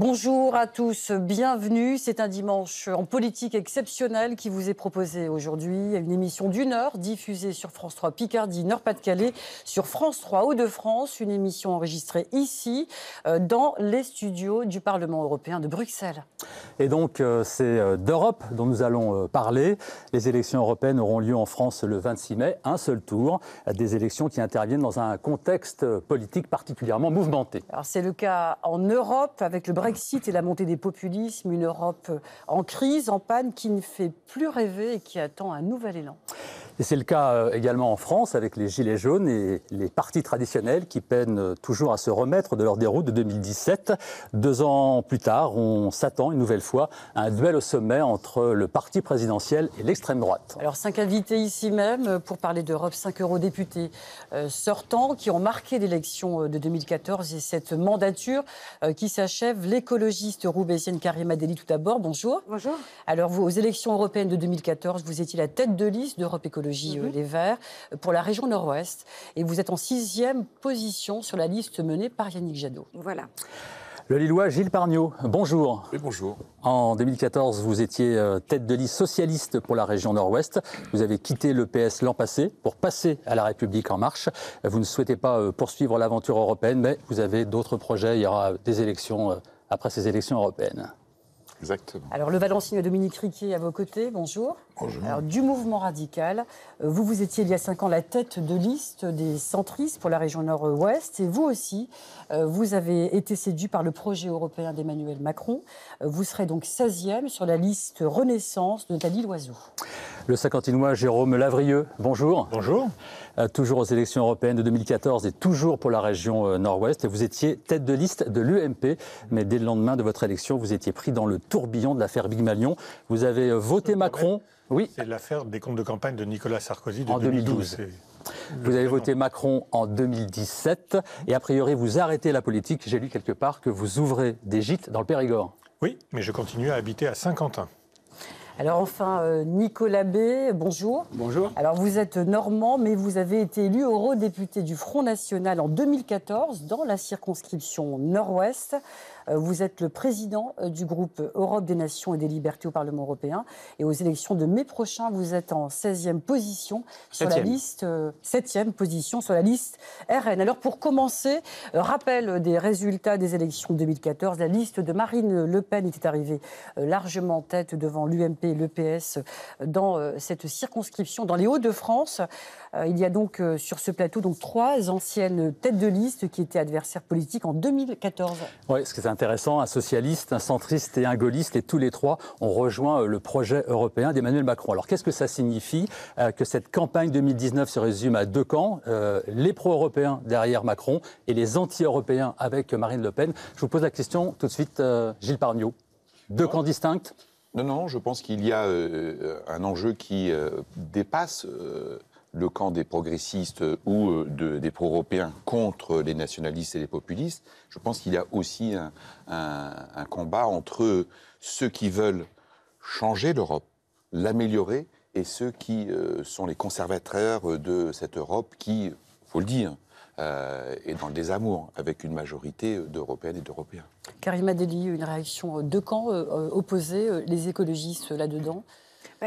Bonjour à tous, bienvenue. C'est un dimanche en politique exceptionnel qui vous est proposé aujourd'hui. Une émission d'1 heure diffusée sur France 3 Picardie, Nord-Pas-de-Calais, sur France 3 Hauts-de-France. Une émission enregistrée ici, dans les studios du Parlement européen de Bruxelles. Et donc, c'est d'Europe dont nous allons parler. Les élections européennes auront lieu en France le 26 mai, un seul tour. Des élections qui interviennent dans un contexte politique particulièrement mouvementé. Alors, c'est le cas en Europe, avec le Brexit et la montée des populismes. Une Europe en crise, en panne, qui ne fait plus rêver et qui attend un nouvel élan. Et c'est le cas également en France, avec les Gilets jaunes et les partis traditionnels qui peinent toujours à se remettre de leur déroute de 2017. 2 ans plus tard, on s'attend une nouvelle fois à un duel au sommet entre le parti présidentiel et l'extrême droite. Alors 5 invités ici même pour parler d'Europe, 5 eurodéputés sortants qui ont marqué l'élection de 2014 et cette mandature qui s'achève. L'écologiste roubaisienne Karima Delli tout d'abord, bonjour. Bonjour. Alors vous, aux élections européennes de 2014, vous étiez la tête de liste d'Europe Écologie Les Verts pour la région Nord-Ouest et vous êtes en 6e position sur la liste menée par Yannick Jadot. Voilà. Le Lillois Gilles Pargnaud, bonjour. Oui, bonjour. En 2014, vous étiez tête de liste socialiste pour la région Nord-Ouest. Vous avez quitté le PS l'an passé pour passer à La République En Marche. Vous ne souhaitez pas poursuivre l'aventure européenne, mais vous avez d'autres projets. Il y aura des élections après ces élections européennes. Exactement. Alors, le Valencien Dominique Riquet à vos côtés, bonjour. Bonjour. Alors, du mouvement radical, vous étiez il y a 5 ans la tête de liste des centristes pour la région Nord-Ouest. Et vous aussi, vous avez été séduit par le projet européen d'Emmanuel Macron. Vous serez donc 16e sur la liste Renaissance de Nathalie Loiseau. Le Saint-Quentinois Jérôme Lavrieux, bonjour. Bonjour. Toujours aux élections européennes de 2014 et toujours pour la région Nord-Ouest. Vous étiez tête de liste de l'UMP, mais dès le lendemain de votre élection, vous étiez pris dans le tourbillon de l'affaire Big Malion. Vous avez voté Macron. Oui. C'est l'affaire des comptes de campagne de Nicolas Sarkozy de En 2012. Vous avez voté Macron en 2017 et a priori vous arrêtez la politique. J'ai lu quelque part que vous ouvrez des gîtes dans le Périgord. Oui, mais je continue à habiter à Saint-Quentin. Alors enfin, Nicolas B, bonjour. Bonjour. Alors vous êtes normand, mais vous avez été élu eurodéputé du Front National en 2014 dans la circonscription Nord-Ouest. Vous êtes le président du groupe Europe des Nations et des Libertés au Parlement européen. Et aux élections de mai prochain, vous êtes en 16e position sur la liste, 7e position sur la liste RN. Alors pour commencer, rappel des résultats des élections de 2014. La liste de Marine Le Pen était arrivée largement en tête devant l'UMP et le PS dans cette circonscription, dans les Hauts-de-France. Il y a donc sur ce plateau 3 anciennes têtes de liste qui étaient adversaires politiques en 2014. Oui, ce qui est intéressant, un socialiste, un centriste et un gaulliste, et tous les 3 ont rejoint le projet européen d'Emmanuel Macron. Alors qu'est-ce que ça signifie que cette campagne 2019 se résume à 2 camps, les pro-européens derrière Macron et les anti-européens avec Marine Le Pen? Je vous pose la question tout de suite, Gilles Pargnaud. 2 camps distincts? Non, je pense qu'il y a un enjeu qui dépasse le camp des progressistes ou des pro-européens contre les nationalistes et les populistes. Je pense qu'il y a aussi un combat entre ceux qui veulent changer l'Europe, l'améliorer, et ceux qui sont les conservateurs de cette Europe qui, il faut le dire, est dans le désamour avec une majorité d'Européennes et d'Européens. Karima Delli, une réaction, 2 camps opposés, les écologistes là-dedans.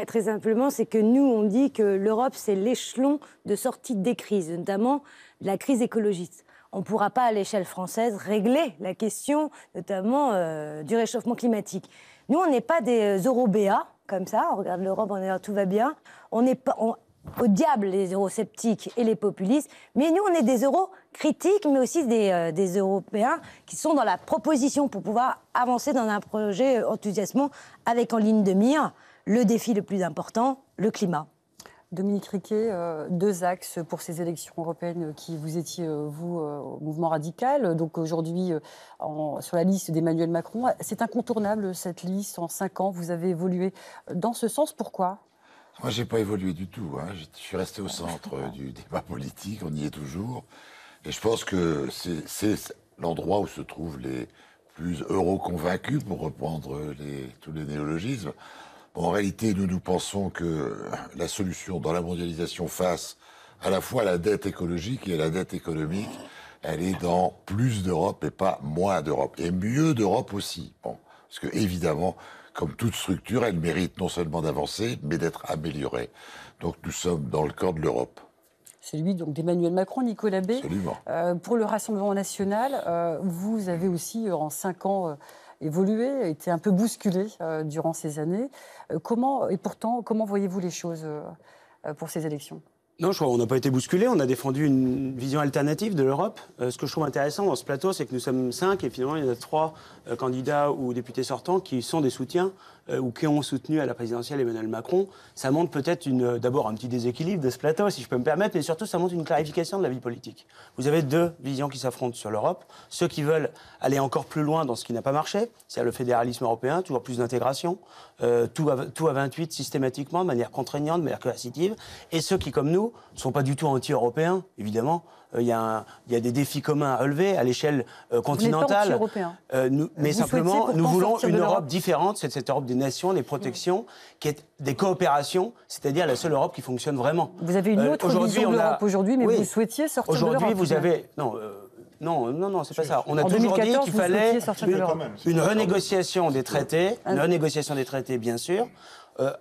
Très simplement, c'est que nous, on dit que l'Europe, c'est l'échelon de sortie des crises, notamment de la crise écologiste. On ne pourra pas, à l'échelle française, régler la question, notamment du réchauffement climatique. Nous, on n'est pas des eurobéas, comme ça, on regarde l'Europe, on est là, tout va bien. On n'est pas... au diable les eurosceptiques et les populistes, mais nous on est des eurocritiques, mais aussi des Européens qui sont dans la proposition pour pouvoir avancer dans un projet enthousiasmant avec en ligne de mire le défi le plus important, le climat. Dominique Riquet, 2 axes pour ces élections européennes qui vous étiez, vous, au mouvement radical. Donc aujourd'hui, sur la liste d'Emmanuel Macron. C'est incontournable cette liste, en 5 ans, vous avez évolué dans ce sens. Pourquoi ? Moi, j'ai pas évolué du tout. Je suis resté au centre du débat politique, on y est toujours. Et je pense que c'est l'endroit où se trouvent les plus euro-convaincus, pour reprendre tous les néologismes. En réalité, nous pensons que la solution dans la mondialisation face à la fois à la dette écologique et à la dette économique, elle est dans plus d'Europe et pas moins d'Europe. Et mieux d'Europe aussi. Bon, parce que, évidemment, comme toute structure, elle mérite non seulement d'avancer, mais d'être améliorée. Donc nous sommes dans le camp de l'Europe. Celui donc d'Emmanuel Macron, Nicolas B. Absolument. Pour le Rassemblement national, vous avez aussi, en 5 ans, évolué, été un peu bousculé durant ces années. Comment voyez-vous les choses pour ces élections ? Non, je crois qu'on n'a pas été bousculé. On a défendu une vision alternative de l'Europe. Ce que je trouve intéressant dans ce plateau, c'est que nous sommes 5 et finalement, il y en a 3 candidats ou députés sortants qui sont des soutiens ou qui ont soutenu à la présidentielle Emmanuel Macron. Ça montre peut-être d'abord un petit déséquilibre de ce plateau, si je peux me permettre, mais surtout, ça montre une clarification de la vie politique. Vous avez 2 visions qui s'affrontent sur l'Europe. Ceux qui veulent aller encore plus loin dans ce qui n'a pas marché, c'est-à-dire le fédéralisme européen, toujours plus d'intégration, tout à 28 systématiquement, de manière contraignante, de manière coercitive. Et ceux qui, comme nous, ne sont pas du tout anti-européens, évidemment. Il y a des défis communs à relever à l'échelle continentale. Vous n'êtes pas anti-européen. Mais simplement, nous voulons une Europe différente, c'est cette Europe des nations, des protections, qui est des coopérations, c'est-à-dire la seule Europe qui fonctionne vraiment. Vous avez une autre vision de l'Europe aujourd'hui, mais vous souhaitiez sortir de l'Europe. Aujourd'hui, vous avez... Non, c'est pas ça. On a toujours dit qu'il fallait une renégociation des traités, bien sûr.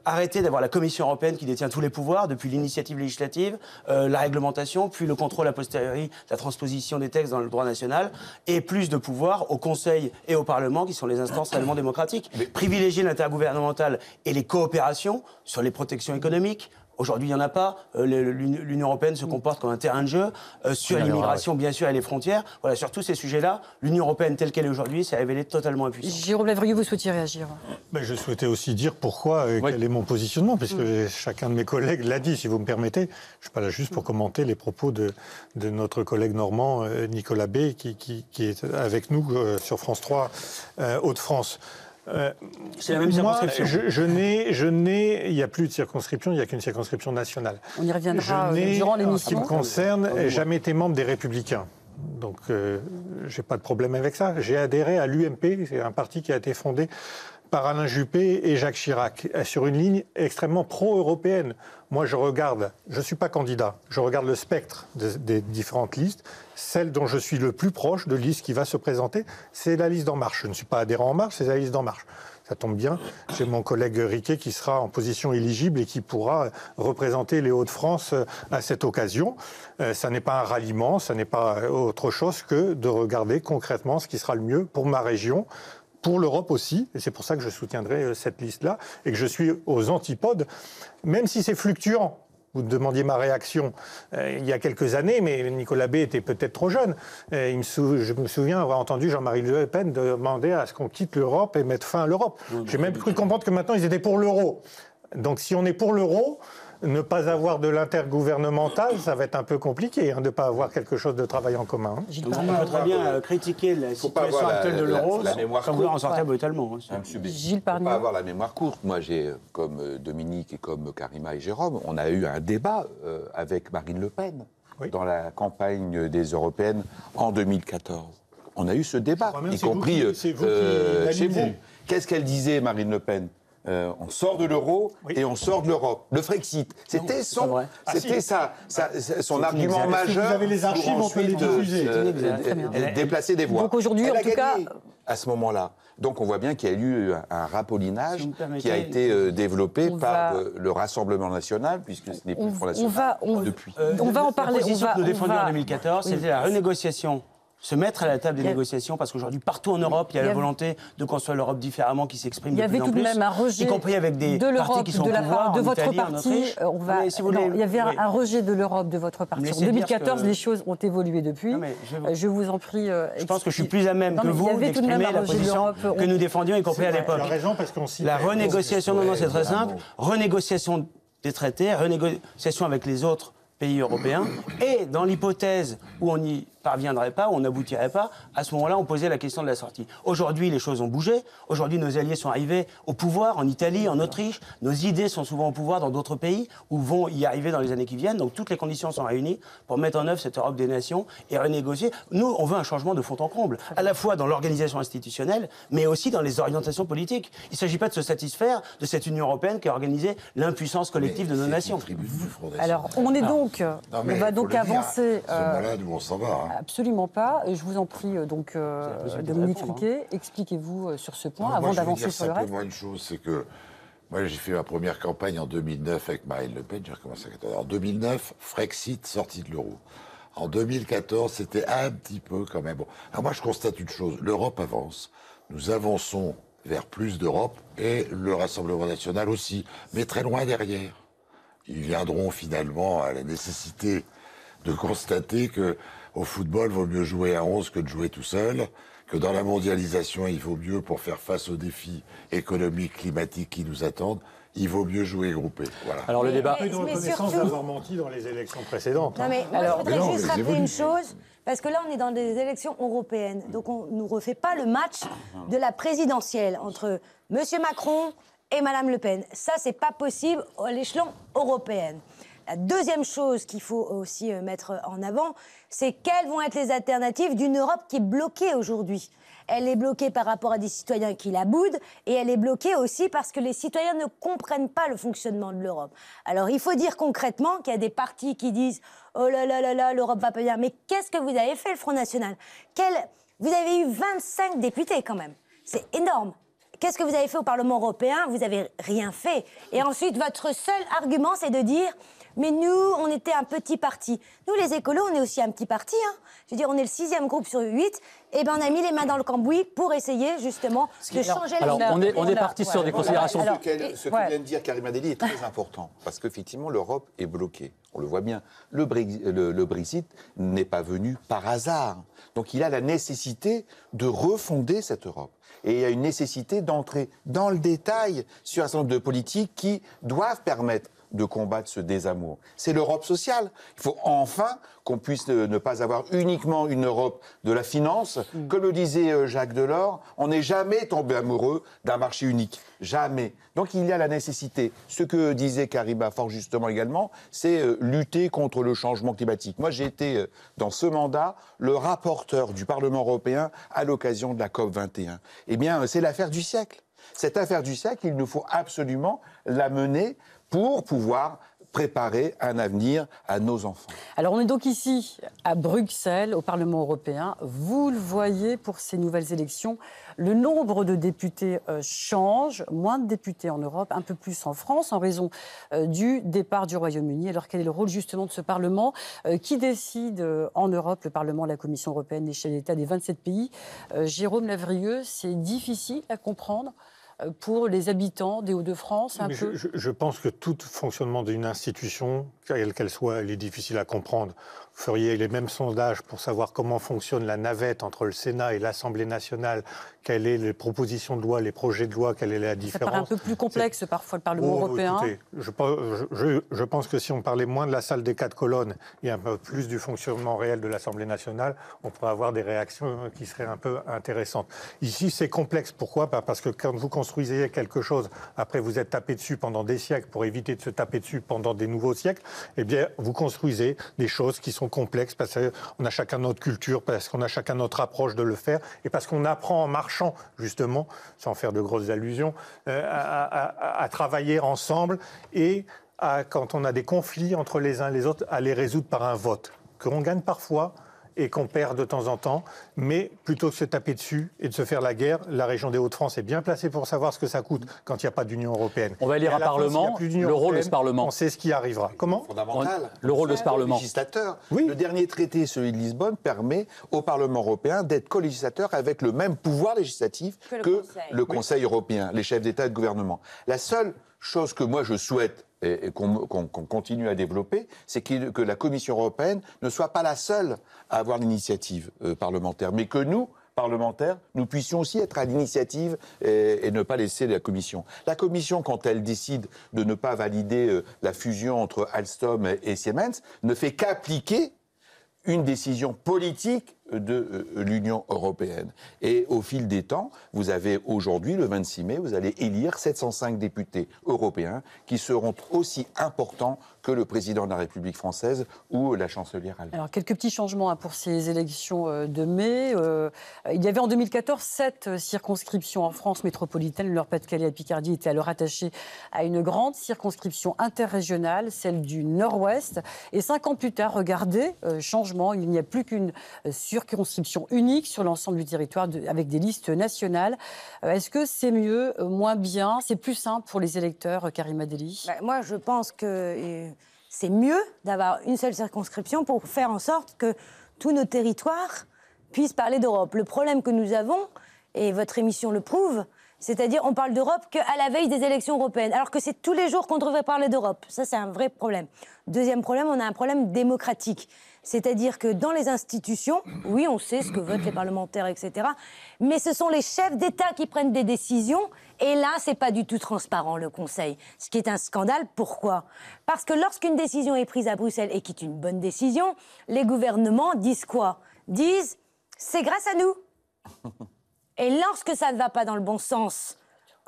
Arrêter d'avoir la Commission européenne qui détient tous les pouvoirs, depuis l'initiative législative, la réglementation, puis le contrôle a posteriori, la transposition des textes dans le droit national, et plus de pouvoir au Conseil et au Parlement, qui sont les instances réellement démocratiques. Privilégier l'intergouvernemental et les coopérations sur les protections économiques. Aujourd'hui, il n'y en a pas. L'Union européenne se comporte comme un terrain de jeu. Sur l'immigration, bien sûr, et les frontières. Voilà, sur tous ces sujets-là, l'Union européenne telle qu'elle est aujourd'hui s'est révélée totalement impuissante. Jérôme Lavrieux, vous souhaitiez réagir ? Je souhaitais aussi dire pourquoi, quel est mon positionnement, puisque chacun de mes collègues l'a dit, si vous me permettez. Je ne suis pas là juste pour commenter les propos de notre collègue normand, Nicolas B., qui est avec nous sur France 3, Hauts-de-France. C'est la même circonscription. Il n'y a plus de circonscription, il n'y a qu'une circonscription nationale. On y reviendra durant l'émission. En ce qui me concerne, jamais été membre des Républicains. Donc, je n'ai pas de problème avec ça. J'ai adhéré à l'UMP, c'est un parti qui a été fondé par Alain Juppé et Jacques Chirac, sur une ligne extrêmement pro-européenne. Moi, je ne suis pas candidat, je regarde le spectre des différentes listes. Celle dont je suis le plus proche de liste qui va se présenter, c'est la liste d'En Marche. Je ne suis pas adhérent En Marche, c'est la liste d'En Marche. Ça tombe bien, j'ai mon collègue Riquet qui sera en position éligible et qui pourra représenter les Hauts-de-France à cette occasion. Ça n'est pas un ralliement, ça n'est pas autre chose que de regarder concrètement ce qui sera le mieux pour ma région, pour l'Europe aussi, et c'est pour ça que je soutiendrai cette liste-là, et que je suis aux antipodes, même si c'est fluctuant. Vous demandiez ma réaction il y a quelques années, mais Nicolas B. était peut-être trop jeune. Je me souviens avoir entendu Jean-Marie Le Pen demander à ce qu'on quitte l'Europe et mettre fin à l'Europe. J'ai même cru comprendre que maintenant ils étaient pour l'euro. Donc si on est pour l'euro, ne pas avoir de l'intergouvernemental, ça va être un peu compliqué, de ne pas avoir quelque chose de travail en commun. Donc on peut très bien critiquer la situation actuelle de l'euro sans vouloir en sortir brutalement. Gilles Pargnier. Il ne faut pas avoir la mémoire courte. Moi, comme Dominique et comme Karima et Jérôme, on a eu un débat avec Marine Le Pen dans la campagne des Européennes en 2014. On a eu ce débat, y compris chez vous. Qu'est-ce qu'elle disait, Marine Le Pen ? On sort de l'euro et on sort de l'Europe. Le Frexit, c'était son argument majeur. Si vous avez les archives, on peut les diffuser. Déplacer des voix. Donc aujourd'hui, en tout cas, à ce moment-là. Donc on voit bien qu'il y a eu un rapollinage qui a été développé par le Rassemblement national, puisque ce n'est plus le Front National depuis. On va en parler. La position que nous défendions en 2014, c'était la renégociation. Se mettre à la table des négociations, parce qu'aujourd'hui, partout en Europe, il y a la volonté de construire l'Europe différemment qui s'exprime de plus en plus. Il y avait tout de même un rejet y compris avec des partis qui sont au pouvoir, de en votre Italie, parti. Il y avait un rejet de l'Europe de votre parti. En 2014, les choses ont évolué depuis. Je vous en prie. Je pense que je suis plus à même que vous d'exprimer la position que nous défendions, y compris à l'époque. La renégociation, c'est très simple. Renégociation des traités, renégociation avec les autres pays européens, et dans l'hypothèse où on n'y parviendrait pas, où on n'aboutirait pas, à ce moment-là, on posait la question de la sortie. Aujourd'hui, les choses ont bougé. Aujourd'hui, nos alliés sont arrivés au pouvoir, en Italie, en Autriche. Nos idées sont souvent au pouvoir dans d'autres pays, ou vont y arriver dans les années qui viennent. Donc, toutes les conditions sont réunies pour mettre en œuvre cette Europe des nations et renégocier. Nous, on veut un changement de fond en comble, à la fois dans l'organisation institutionnelle, mais aussi dans les orientations politiques. Il ne s'agit pas de se satisfaire de cette Union européenne qui a organisé l'impuissance collective de nos nations. Alors, on est donc... on va donc avancer... à ce moment-là, nous, on s'en va. Absolument pas. Je vous en prie, Dominique Riquet, expliquez-vous sur ce point avant d'avancer sur le reste. Simplement une chose, c'est que moi, j'ai fait ma première campagne en 2009 avec Marine Le Pen. J'ai recommencé en 2014. En 2009, Frexit, sortie de l'euro. En 2014, c'était un petit peu quand même. Bon. Alors moi, je constate une chose. L'Europe avance. Nous avançons vers plus d'Europe et le Rassemblement national aussi, mais très loin derrière. Ils viendront finalement à la nécessité de constater que au football, il vaut mieux jouer à 11 que de jouer tout seul, que dans la mondialisation, il vaut mieux, pour faire face aux défis économiques, climatiques qui nous attendent, il vaut mieux jouer groupé. Voilà. Alors le débat... Plus de reconnaissance d'avoir menti dans les élections précédentes. Non, mais moi, je voudrais juste rappeler une chose, parce que là, on est dans des élections européennes, donc on ne refait pas le match de la présidentielle entre M. Macron et Mme Le Pen. Ça, c'est pas possible à l'échelon européen. La deuxième chose qu'il faut aussi mettre en avant, c'est quelles vont être les alternatives d'une Europe qui est bloquée aujourd'hui. Elle est bloquée par rapport à des citoyens qui la boudent et elle est bloquée aussi parce que les citoyens ne comprennent pas le fonctionnement de l'Europe. Alors il faut dire concrètement qu'il y a des partis qui disent « Oh là là là là, l'Europe va pas bien ». Mais qu'est-ce que vous avez fait, le Front National ? Vous avez eu 25 députés quand même. C'est énorme. Qu'est-ce que vous avez fait au Parlement européen ? Vous n'avez rien fait. Et ensuite, votre seul argument, c'est de dire... Mais nous, on était un petit parti. Nous, les écolos, on est aussi un petit parti. Hein. Je veux dire, on est le 6e groupe sur 8. Et ben, on a mis les mains dans le cambouis pour essayer, justement, de changer la Alors, on est parti sur des considérations... Ce que vient de dire Karima Delli est très important. Parce qu'effectivement, l'Europe est bloquée. On le voit bien. Le Brexit n'est pas venu par hasard. Donc, il a la nécessité de refonder cette Europe. Et il y a une nécessité d'entrer dans le détail sur un certain nombre de politiques qui doivent permettre de combattre ce désamour. C'est l'Europe sociale. Il faut enfin qu'on puisse ne pas avoir uniquement une Europe de la finance. Comme le disait Jacques Delors, on n'est jamais tombé amoureux d'un marché unique. Jamais. Donc il y a la nécessité. Ce que disait Karima fort justement également, c'est lutter contre le changement climatique. Moi, j'ai été dans ce mandat le rapporteur du Parlement européen à l'occasion de la COP21. Eh bien, c'est l'affaire du siècle. Cette affaire du siècle, il nous faut absolument la mener pour pouvoir préparer un avenir à nos enfants. Alors on est donc ici à Bruxelles, au Parlement européen. Vous le voyez pour ces nouvelles élections, le nombre de députés change. Moins de députés en Europe, un peu plus en France, en raison du départ du Royaume-Uni. Alors quel est le rôle justement de ce Parlement qui décide en Europe, le Parlement, la Commission européenne, les chefs d'État des 27 pays. Jérôme Lavrieux, c'est difficile à comprendre pour les habitants des Hauts-de-France un peu. Je pense que tout fonctionnement d'une institution, quelle qu'elle soit, elle est difficile à comprendre. Vous feriez les mêmes sondages pour savoir comment fonctionne la navette entre le Sénat et l'Assemblée nationale, quelles sont les propositions de loi, les projets de loi, quelle est la différence. Ça paraît un peu plus complexe parfois le Parlement européen. Écoutez, je pense que si on parlait moins de la salle des 4 colonnes et un peu plus du fonctionnement réel de l'Assemblée nationale, on pourrait avoir des réactions qui seraient un peu intéressantes. Ici, c'est complexe. Pourquoi ? Parce que quand vous construisez quelque chose, après vous êtes tapé dessus pendant des siècles pour éviter de se taper dessus pendant des nouveaux siècles, eh bien, vous construisez des choses qui sont complexes parce qu'on a chacun notre culture, parce qu'on a chacun notre approche de le faire et parce qu'on apprend en marchant, justement, sans faire de grosses allusions, à travailler ensemble et quand on a des conflits entre les uns et les autres, à les résoudre par un vote. Qu'on gagne parfois et qu'on perd de temps en temps, mais plutôt que de se taper dessus et de se faire la guerre, la région des Hauts-de-France est bien placée pour savoir ce que ça coûte quand il n'y a pas d'Union européenne. On va élire un Parlement, le rôle de ce Parlement. On sait ce qui arrivera. Comment ? Fondamental. Le rôle de ce Parlement. Législateur. Oui. Le dernier traité, celui de Lisbonne, permet au Parlement européen d'être co-législateur avec le même pouvoir législatif que le Conseil européen, les chefs d'État et de gouvernement. La seule chose que moi je souhaite et qu'on continue à développer, c'est que la Commission européenne ne soit pas la seule à avoir l'initiative parlementaire, mais que nous, parlementaires, nous puissions aussi être à l'initiative et ne pas laisser la Commission. La Commission, quand elle décide de ne pas valider la fusion entre Alstom et Siemens, ne fait qu'appliquer une décision politique de l'Union européenne. Et au fil des temps, vous avez aujourd'hui, le 26 mai, vous allez élire 705 députés européens qui seront aussi importants que le président de la République française ou la chancelière allemande. Alors, quelques petits changements pour ces élections de mai. Il y avait en 2014 7 circonscriptions en France métropolitaine. Le Nord-Pas-de-Calais et Picardie étaient alors attachés à une grande circonscription interrégionale, celle du Nord-Ouest. Et 5 ans plus tard, regardez, changement, il n'y a plus qu'une circonscription unique sur l'ensemble du territoire avec des listes nationales. Est-ce que c'est mieux, moins bien? C'est plus simple pour les électeurs, Karima Delli? Moi, je pense que c'est mieux d'avoir une seule circonscription pour faire en sorte que tous nos territoires puissent parler d'Europe. Le problème que nous avons, et votre émission le prouve, c'est-à-dire on parle d'Europe qu'à la veille des élections européennes, alors que c'est tous les jours qu'on devrait parler d'Europe. Ça, c'est un vrai problème. Deuxième problème, on a un problème démocratique. C'est-à-dire que dans les institutions, oui, on sait ce que votent les parlementaires, etc. Mais ce sont les chefs d'État qui prennent des décisions. Et là, c'est pas du tout transparent, le Conseil. Ce qui est un scandale. Pourquoi? Parce que lorsqu'une décision est prise à Bruxelles et qui est une bonne décision, les gouvernements disent quoi? Disent, c'est grâce à nous. Et lorsque ça ne va pas dans le bon sens,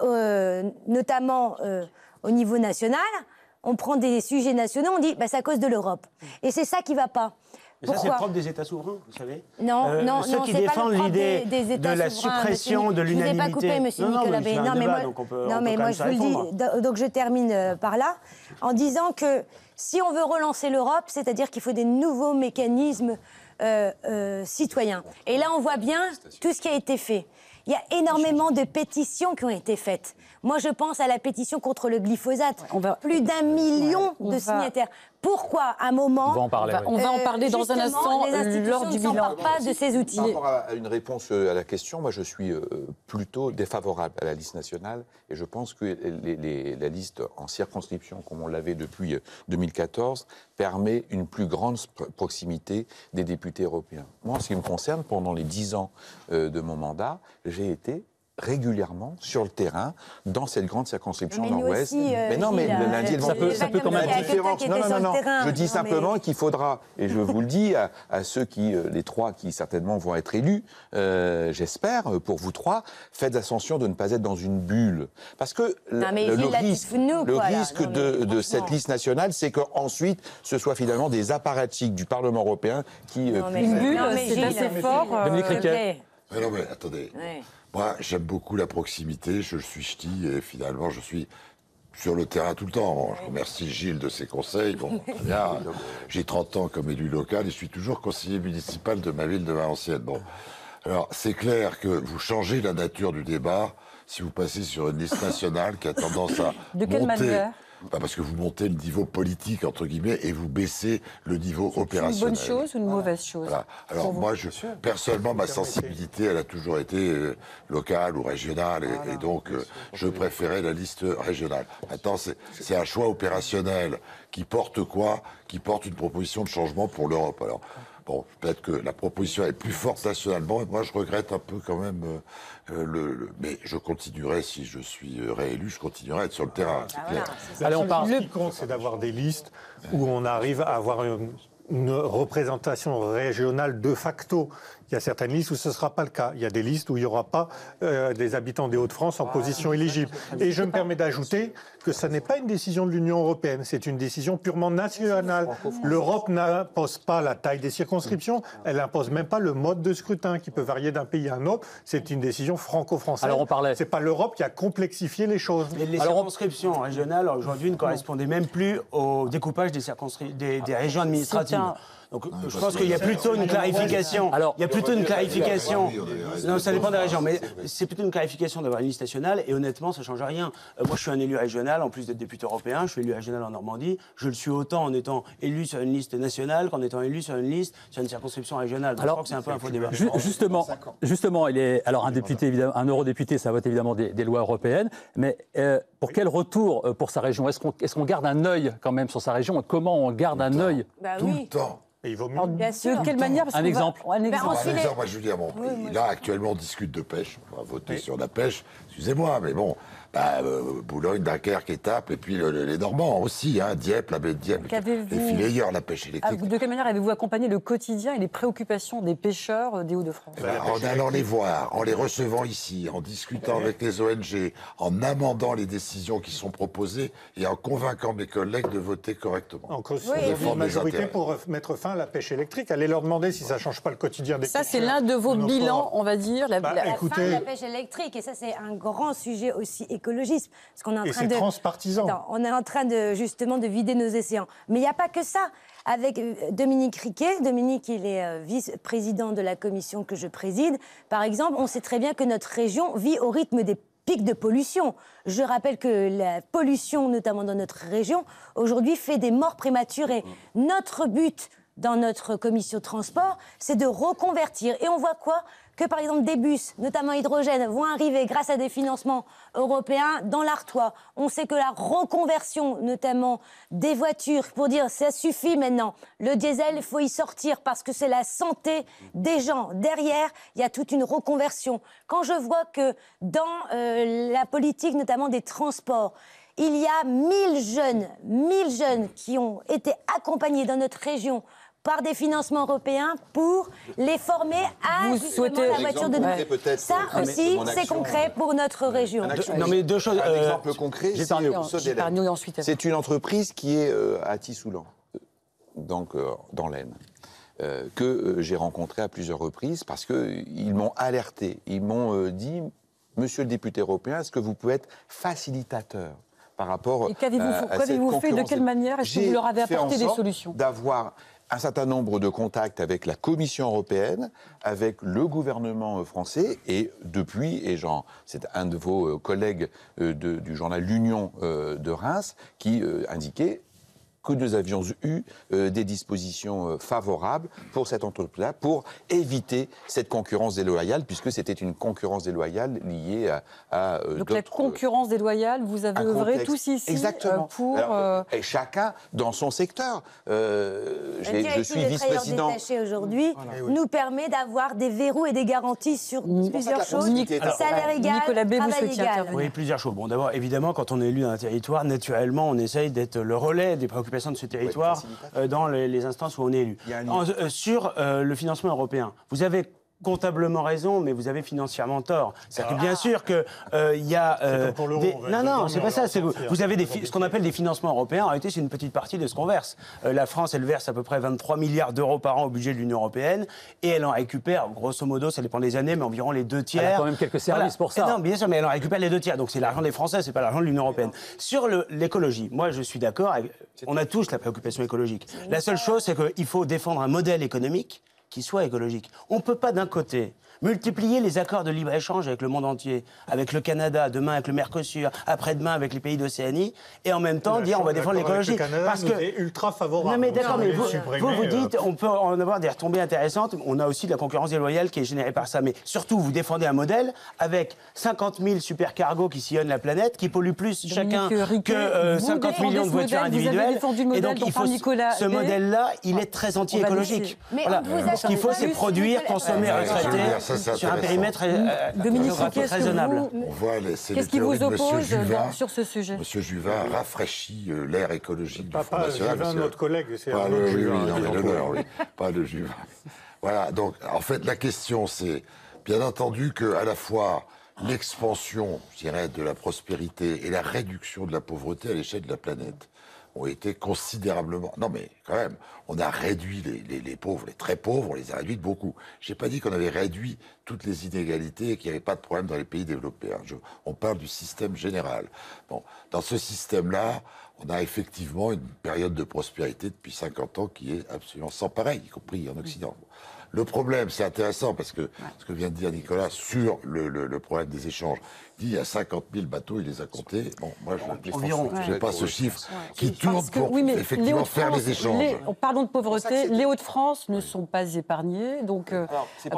notamment au niveau national, on prend des sujets nationaux, on dit c'est à cause de l'Europe. Et c'est ça qui ne va pas. Mais ça, c'est le propre des États souverains, vous savez. Non, ceux qui défendent l'idée de la suppression de l'unanimité. Je ne vous ai pas coupé, monsieur Nicolas Bay. Non, mais moi, je vous le dis. Donc, je termine par là, en disant que si on veut relancer l'Europe, c'est-à-dire qu'il faut des nouveaux mécanismes citoyens. Et là, on voit bien tout ce qui a été fait. Il y a énormément de pétitions qui ont été faites. Moi, je pense à la pétition contre le glyphosate. Plus d'1 million de signataires. Pourquoi, à un moment... On va en parler dans un instant lors du bilan. Ne s'emparent pas de ces outils. Par rapport à une réponse à la question, moi, je suis plutôt défavorable à la liste nationale. Et je pense que la liste en circonscription, comme on l'avait depuis 2014, permet une plus grande proximité des députés européens. Moi, en ce qui me concerne, pendant les 10 ans de mon mandat, j'ai été régulièrement sur le terrain dans cette grande circonscription Nord-Ouest. Mais non, mais le lundi et le vendredi, ça peut quand même la différence. Non. Je dis simplement qu'il faudra, et je vous le dis à ceux qui, les 3 qui certainement vont être élus, j'espère, pour vous 3, faites attention de ne pas être dans une bulle. Parce que le risque de cette liste nationale, c'est qu'ensuite, ce soit finalement des apparatchiks du Parlement européen qui... Une bulle, c'est assez fort. Non, mais attendez. Ouais. Moi, j'aime beaucoup la proximité. Je suis ch'ti et finalement, je suis sur le terrain tout le temps. Bon, je remercie Gilles de ses conseils. Bon, très bien. J'ai 30 ans comme élu local et je suis toujours conseiller municipal de ma ville de Valenciennes. Bon. Alors, c'est clair que vous changez la nature du débat si vous passez sur une liste nationale qui a tendance à de quelle manière? Parce que vous montez le niveau politique, entre guillemets, et vous baissez le niveau opérationnel. C'est une bonne chose ou une mauvaise chose? Voilà. Alors moi, personnellement, ma sensibilité, elle a toujours été locale ou régionale, et donc je préférais la liste régionale. Maintenant, c'est un choix opérationnel qui porte quoi? Qui porte une proposition de changement pour l'Europe. Alors, bon, peut-être que la proposition est plus forte nationalement, et moi je regrette un peu quand même mais je continuerai, si je suis réélu, je continuerai à être sur le terrain, c'est clair. Allez, on parle. Ce qui compte, c'est d'avoir des listes où on arrive à avoir une représentation régionale de facto. Il y a certaines listes où ce ne sera pas le cas. Il y a des listes où il n'y aura pas des habitants des Hauts-de-France en position éligible. Et je me permets d'ajouter que ce n'est pas une décision de l'Union européenne, c'est une décision purement nationale. L'Europe n'impose pas la taille des circonscriptions, elle n'impose même pas le mode de scrutin qui peut varier d'un pays à un autre. C'est une décision franco-française. Alors on parlait. C'est pas l'Europe qui a complexifié les choses. Mais les circonscriptions régionales aujourd'hui ne correspondaient même plus au découpage des régions administratives. Donc je pense qu'il y a plutôt une clarification. Alors, il y a plutôt une clarification. Non, ça dépend des régions, mais c'est plutôt une clarification d'avoir une liste nationale. Et honnêtement, ça ne change rien. Moi, je suis un élu régional, en plus d'être député européen. Je suis élu régional en Normandie. Je le suis autant en étant élu sur une liste nationale qu'en étant élu sur une liste sur une circonscription régionale. Donc, alors, je crois que c'est un peu un faux débat. Justement, alors un député, évidemment, un eurodéputé, ça vote évidemment des lois européennes. Mais pour quel retour pour sa région? Est-ce qu'on garde un œil quand même sur sa région? Comment on garde un œil? Tout le temps. Et il vaut mieux. Bien sûr. De quelle manière? Un exemple. Moi, je veux dire, là, actuellement, on discute de pêche. On va voter sur la pêche. Excusez-moi, mais bon, Boulogne, Dunkerque, Étaples, et puis les Normands aussi, Dieppe, la baie de Dieppe, les fileyeurs, la pêche électrique. De quelle manière avez-vous accompagné le quotidien et les préoccupations des pêcheurs des Hauts-de-France? En allant les voir, en les recevant ici, en discutant avec les ONG, en amendant les décisions qui sont proposées et en convainquant mes collègues de voter correctement. En cause, une majorité pour mettre fin à la pêche électrique. Allez leur demander si ça ne change pas le quotidien des pêcheurs. Ça, c'est l'un de vos bilans, on va dire. La fin de la pêche électrique, et ça, c'est un grand sujet aussi écologiste. Parce qu'on est en train de transpartisan. On est en train justement de vider nos océans. Mais il n'y a pas que ça. Avec Dominique Riquet, Dominique, il est vice-président de la commission que je préside. Par exemple, on sait très bien que notre région vit au rythme des pics de pollution. Je rappelle que la pollution, notamment dans notre région, aujourd'hui fait des morts prématurées. Notre but dans notre commission transport, c'est de reconvertir. Et on voit quoi? Que par exemple des bus, notamment hydrogène, vont arriver grâce à des financements européens dans l'Artois. On sait que la reconversion, notamment des voitures, pour dire ça suffit maintenant, le diesel, il faut y sortir parce que c'est la santé des gens. Derrière, il y a toute une reconversion. Quand je vois que dans la politique, notamment des transports, il y a 1000 jeunes qui ont été accompagnés dans notre région par des financements européens pour les former à la voiture de demain. Ça aussi, c'est concret pour notre région. Deux choses. Un exemple concret, c'est une entreprise qui est à Tissoulan, donc dans l'Aisne, que j'ai rencontré à plusieurs reprises parce qu'ils m'ont alerté. Ils m'ont dit, monsieur le député européen, est-ce que vous pouvez être facilitateur par rapport à cette concurrence? Qu'avez-vous fait? De quelle manière est-ce que vous leur avez apporté des solutions? D'avoir un certain nombre de contacts avec la Commission européenne, avec le gouvernement français, et depuis, c'est un de vos collègues du journal L'Union de Reims qui indiquait que nous avions eu des dispositions favorables pour cette entreprise-là, pour éviter cette concurrence déloyale, puisque c'était une concurrence déloyale liée à donc la concurrence déloyale, vous avez œuvré tous ici pour... et chacun dans son secteur. Je suis vice-président. Détaché aujourd'hui nous permet d'avoir des verrous et des garanties sur plusieurs choses. Salaire égal, travail égal. Oui, plusieurs choses. Bon, d'abord, évidemment, quand on est élu dans un territoire, naturellement, on essaye d'être le relais des préoccupations de ce territoire dans les instances où on est élu. Sur le financement européen, vous avez comptablement raison, mais vous avez financièrement tort. C'est-à-dire que bien sûr que y a non, c'est pas ça. Vous avez ce qu'on appelle des financements européens. En réalité, c'est une petite partie de ce qu'on verse. La France, elle verse à peu près 23 milliards d'euros par an au budget de l'Union européenne, et elle en récupère, grosso modo, ça dépend des années, mais environ les 2 tiers. Elle a quand même quelques services pour ça. Non, bien sûr, mais elle en récupère les 2 tiers. Donc c'est l'argent des Français, c'est pas l'argent de l'Union européenne. Sur l'écologie, moi, je suis d'accord. On a tous la préoccupation écologique. La seule chose, c'est qu'il faut défendre un modèle économique qui soit écologique. On ne peut pas d'un côté multiplier les accords de libre-échange avec le monde entier, avec le Canada, demain avec le Mercosur, après-demain avec les pays d'Océanie, et en même temps dire on va défendre l'écologie. Parce que c'est ultra favorable. Non mais d'accord, mais vous dites on peut en avoir des retombées intéressantes. On a aussi de la concurrence déloyale qui est générée par ça. Mais surtout, vous défendez un modèle avec 50 000 supercargos qui sillonnent la planète, qui polluent plus chacun que 50 millions de voitures individuelles. Et donc il faut ce modèle-là, il est très anti-écologique. Ce qu'il faut, c'est produire, consommer, retraiter sur un périmètre raisonnable. On voit qu'est-ce qui vous oppose sur ce sujet? Monsieur Juvin rafraîchit l'ère écologique du Front National. Juvin, notre collègue, c'est pas le Juvin, pas le Juvin. Voilà, donc en fait la question c'est bien entendu qu'à la fois l'expansion, je dirais, de la prospérité et la réduction de la pauvreté à l'échelle de la planète ont été considérablement... Non mais quand même, on a réduit les pauvres, les très pauvres, on les a réduits de beaucoup. Je n'ai pas dit qu'on avait réduit toutes les inégalités et qu'il n'y avait pas de problème dans les pays développés. On parle du système général. Bon, dans ce système-là, on a effectivement une période de prospérité depuis 50 ans qui est absolument sans pareil, y compris en Occident. Le problème, c'est intéressant parce que ce que vient de dire Nicolas sur le problème des échanges, il y a 50 000 bateaux, il les a comptés. Bon, moi, je n'ai pas ce chiffre qui tourne pour effectivement faire les échanges. Parlons de pauvreté. Les Hauts-de-France ne sont pas épargnés. Donc,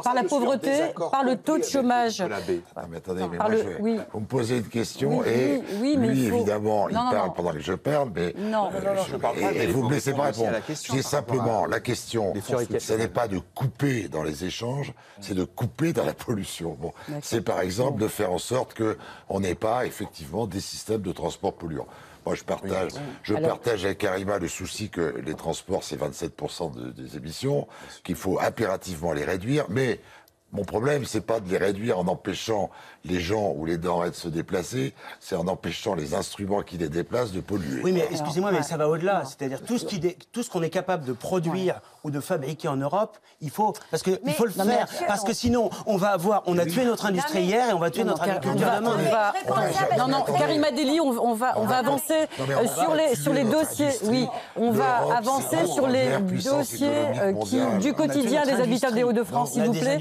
par la pauvreté, par le taux de chômage. Mais attendez, vous me posez une question et lui, évidemment, il parle pendant que je parle, mais et vous ne me laissez pas répondre. C'est simplement la question, ce n'est pas de couper couper dans les échanges, c'est de couper dans la pollution. Bon, c'est par exemple de faire en sorte qu'on n'ait pas effectivement des systèmes de transport polluants. Moi, je partage avec Karima le souci que les transports, c'est 27% des émissions, qu'il faut impérativement les réduire, mais mon problème, c'est pas de les réduire en empêchant les gens ou les denrées de se déplacer, c'est en empêchant les instruments qui les déplacent de polluer. Oui, mais excusez-moi, mais ça va au-delà. C'est-à-dire tout ce qu'on est capable de produire ou de fabriquer en Europe, il faut le faire. Parce que sinon, on a tué notre industrie hier et on va tuer notre agriculture demain. Non, Karima Delli, on va avancer sur les dossiers. Oui, on va avancer sur les dossiers du quotidien des habitants des Hauts-de-France, s'il vous plaît.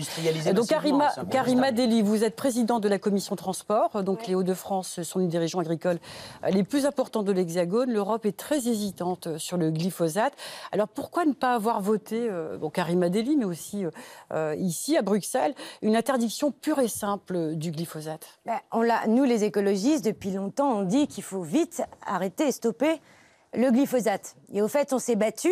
Donc Karima Delli, vous êtes présidente de la commission transport. Donc les Hauts-de-France sont une des régions agricoles les plus importantes de l'Hexagone. L'Europe est très hésitante sur le glyphosate. Alors pourquoi ne pas avoir voté, Karima Delli, mais aussi ici à Bruxelles, une interdiction pure et simple du glyphosate? Nous, les écologistes, depuis longtemps, on dit qu'il faut vite arrêter et stopper le glyphosate. Et au fait, on s'est battu.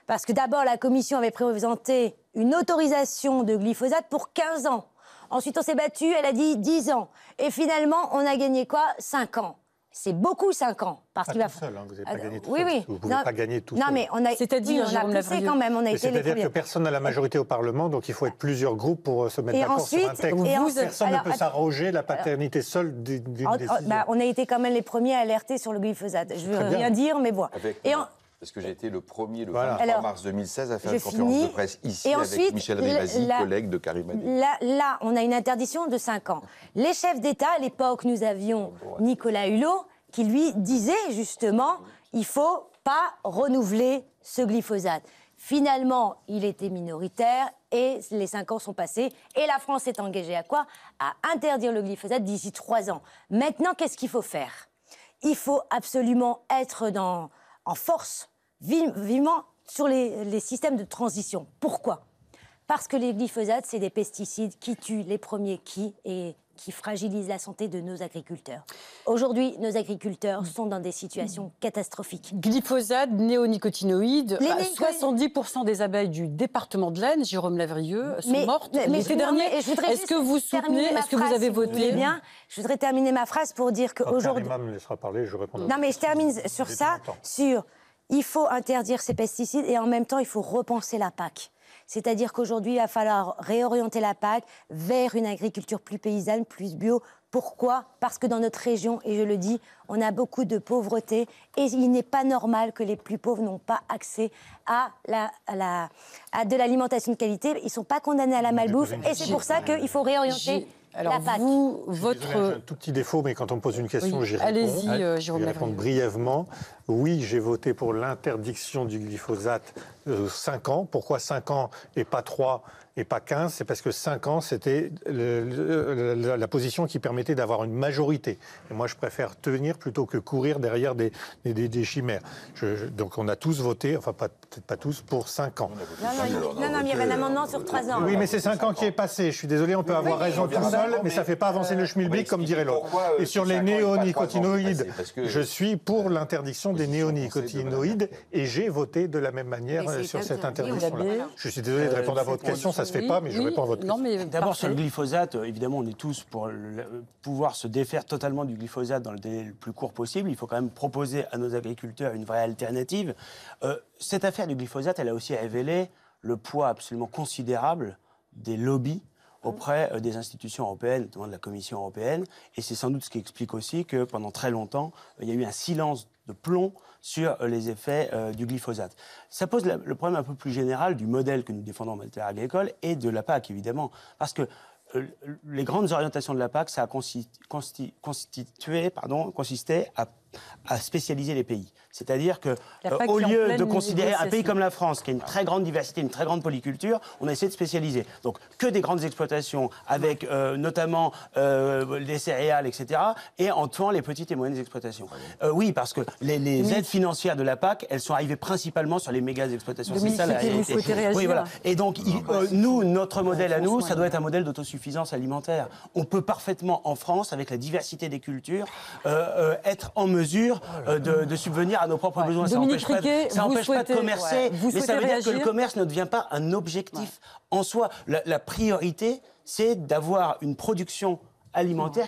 Parce que d'abord, la Commission avait présenté une autorisation de glyphosate pour 15 ans. Ensuite, on s'est battu, elle a dit 10 ans. Et finalement, on a gagné quoi? 5 ans. C'est beaucoup 5 ans. Parce qu'il va... seul, vous n'avez pas gagné tout seul. Oui. Vous ne pouvez pas gagner tout seul. Non, mais on a... C'est-à-dire, on a poussé quand même, on a été les premiers. C'est-à-dire que personne n'a la majorité au Parlement, donc il faut être plusieurs groupes pour se mettre d'accord sur un texte. Personne ne peut s'arroger la paternité seule d'une décision. On a été quand même les premiers à alerter sur le glyphosate. Je ne veux rien dire, mais bon. Parce que j'ai été le premier, le 23 mars 2016, à faire une conférence de presse ici et avec ensuite, Michel Rivasi, collègue de Karima Delli. Là, on a une interdiction de 5 ans. Les chefs d'État, à l'époque, nous avions Nicolas Hulot, qui lui disait justement, il ne faut pas renouveler ce glyphosate. Finalement, il était minoritaire et les 5 ans sont passés. Et la France s'est engagée à quoi? À interdire le glyphosate d'ici 3 ans. Maintenant, qu'est-ce qu'il faut faire? Il faut absolument être en force, vivement, sur les systèmes de transition. Pourquoi? Parce que les glyphosates, c'est des pesticides qui tuent les premiers et qui fragilisent la santé de nos agriculteurs. Aujourd'hui, nos agriculteurs sont dans des situations catastrophiques. Glyphosate, néonicotinoïdes, 70% des abeilles du département de l'Aisne, Jérôme Lavrieux, sont mortes l'été dernier. Est-ce que vous soutenez, est-ce que vous avez voté? Bien, je voudrais terminer ma phrase pour dire qu'aujourd'hui... Karima me laissera parler, je répondrai. Non, mais je termine sur ça, il faut interdire ces pesticides et en même temps, il faut repenser la PAC. C'est-à-dire qu'aujourd'hui, il va falloir réorienter la PAC vers une agriculture plus paysanne, plus bio. Pourquoi? Parce que dans notre région, et je le dis, on a beaucoup de pauvreté et il n'est pas normal que les plus pauvres n'ont pas accès à de l'alimentation de qualité. Ils ne sont pas condamnés à la malbouffe et c'est pour ça qu'il faut réorienter la PAC. J'ai un tout petit défaut, mais quand on me pose une question, j'y réponds. Allez-y, Jérôme. Je vais répondre brièvement. Oui, j'ai voté pour l'interdiction du glyphosate 5 ans. Pourquoi 5 ans et pas 3 et pas 15? C'est parce que 5 ans, c'était la position qui permettait d'avoir une majorité. Et moi, je préfère tenir plutôt que courir derrière des chimères. Donc, on a tous voté, enfin, peut-être pas tous, pour 5 ans. Non, il y avait un amendement sur 3 ans. Oui, mais c'est 5 ans qui est passé. Je suis désolé, on peut avoir raison tout seul, mais ça ne fait pas avancer le schmilblick, comme dirait l'autre. Et sur les néonicotinoïdes, je suis pour l'interdiction des néonicotinoïdes et j'ai voté de la même manière sur cette interdiction-là. Je suis désolé de répondre à votre question, ça ne se fait pas, mais je réponds à votre question. D'abord, sur le glyphosate, évidemment, on est tous pour pouvoir se défaire totalement du glyphosate dans le délai le plus court possible. Il faut quand même proposer à nos agriculteurs une vraie alternative. Cette affaire du glyphosate, elle a aussi révélé le poids absolument considérable des lobbies auprès des institutions européennes, notamment de la Commission européenne. Et c'est sans doute ce qui explique aussi que pendant très longtemps, il y a eu un silence de plomb sur les effets du glyphosate. Ça pose le problème un peu plus général du modèle que nous défendons en matière agricole et de la PAC, évidemment. Parce que les grandes orientations de la PAC, ça a consisté à spécialiser les pays. C'est-à-dire qu'au lieu de considérer un pays comme la France, qui a une très grande diversité, une très grande polyculture, on a essayé de spécialiser. Donc, que des grandes exploitations, avec notamment des céréales, etc., et en tuant les petites et moyennes exploitations. Oui, parce que les aides financières de la PAC, elles sont arrivées principalement sur les méga exploitations. C'est ça la réalité. Oui, voilà. Et donc, notre modèle à nous, ça doit être un modèle d'autosuffisance alimentaire. On peut parfaitement, en France, avec la diversité des cultures, être en mesure mesure de subvenir à nos propres besoins. Dominique Riquet, ça n'empêche pas de commercer, mais ça veut dire que le commerce ne devient pas un objectif en soi. La priorité, c'est d'avoir une production alimentaire,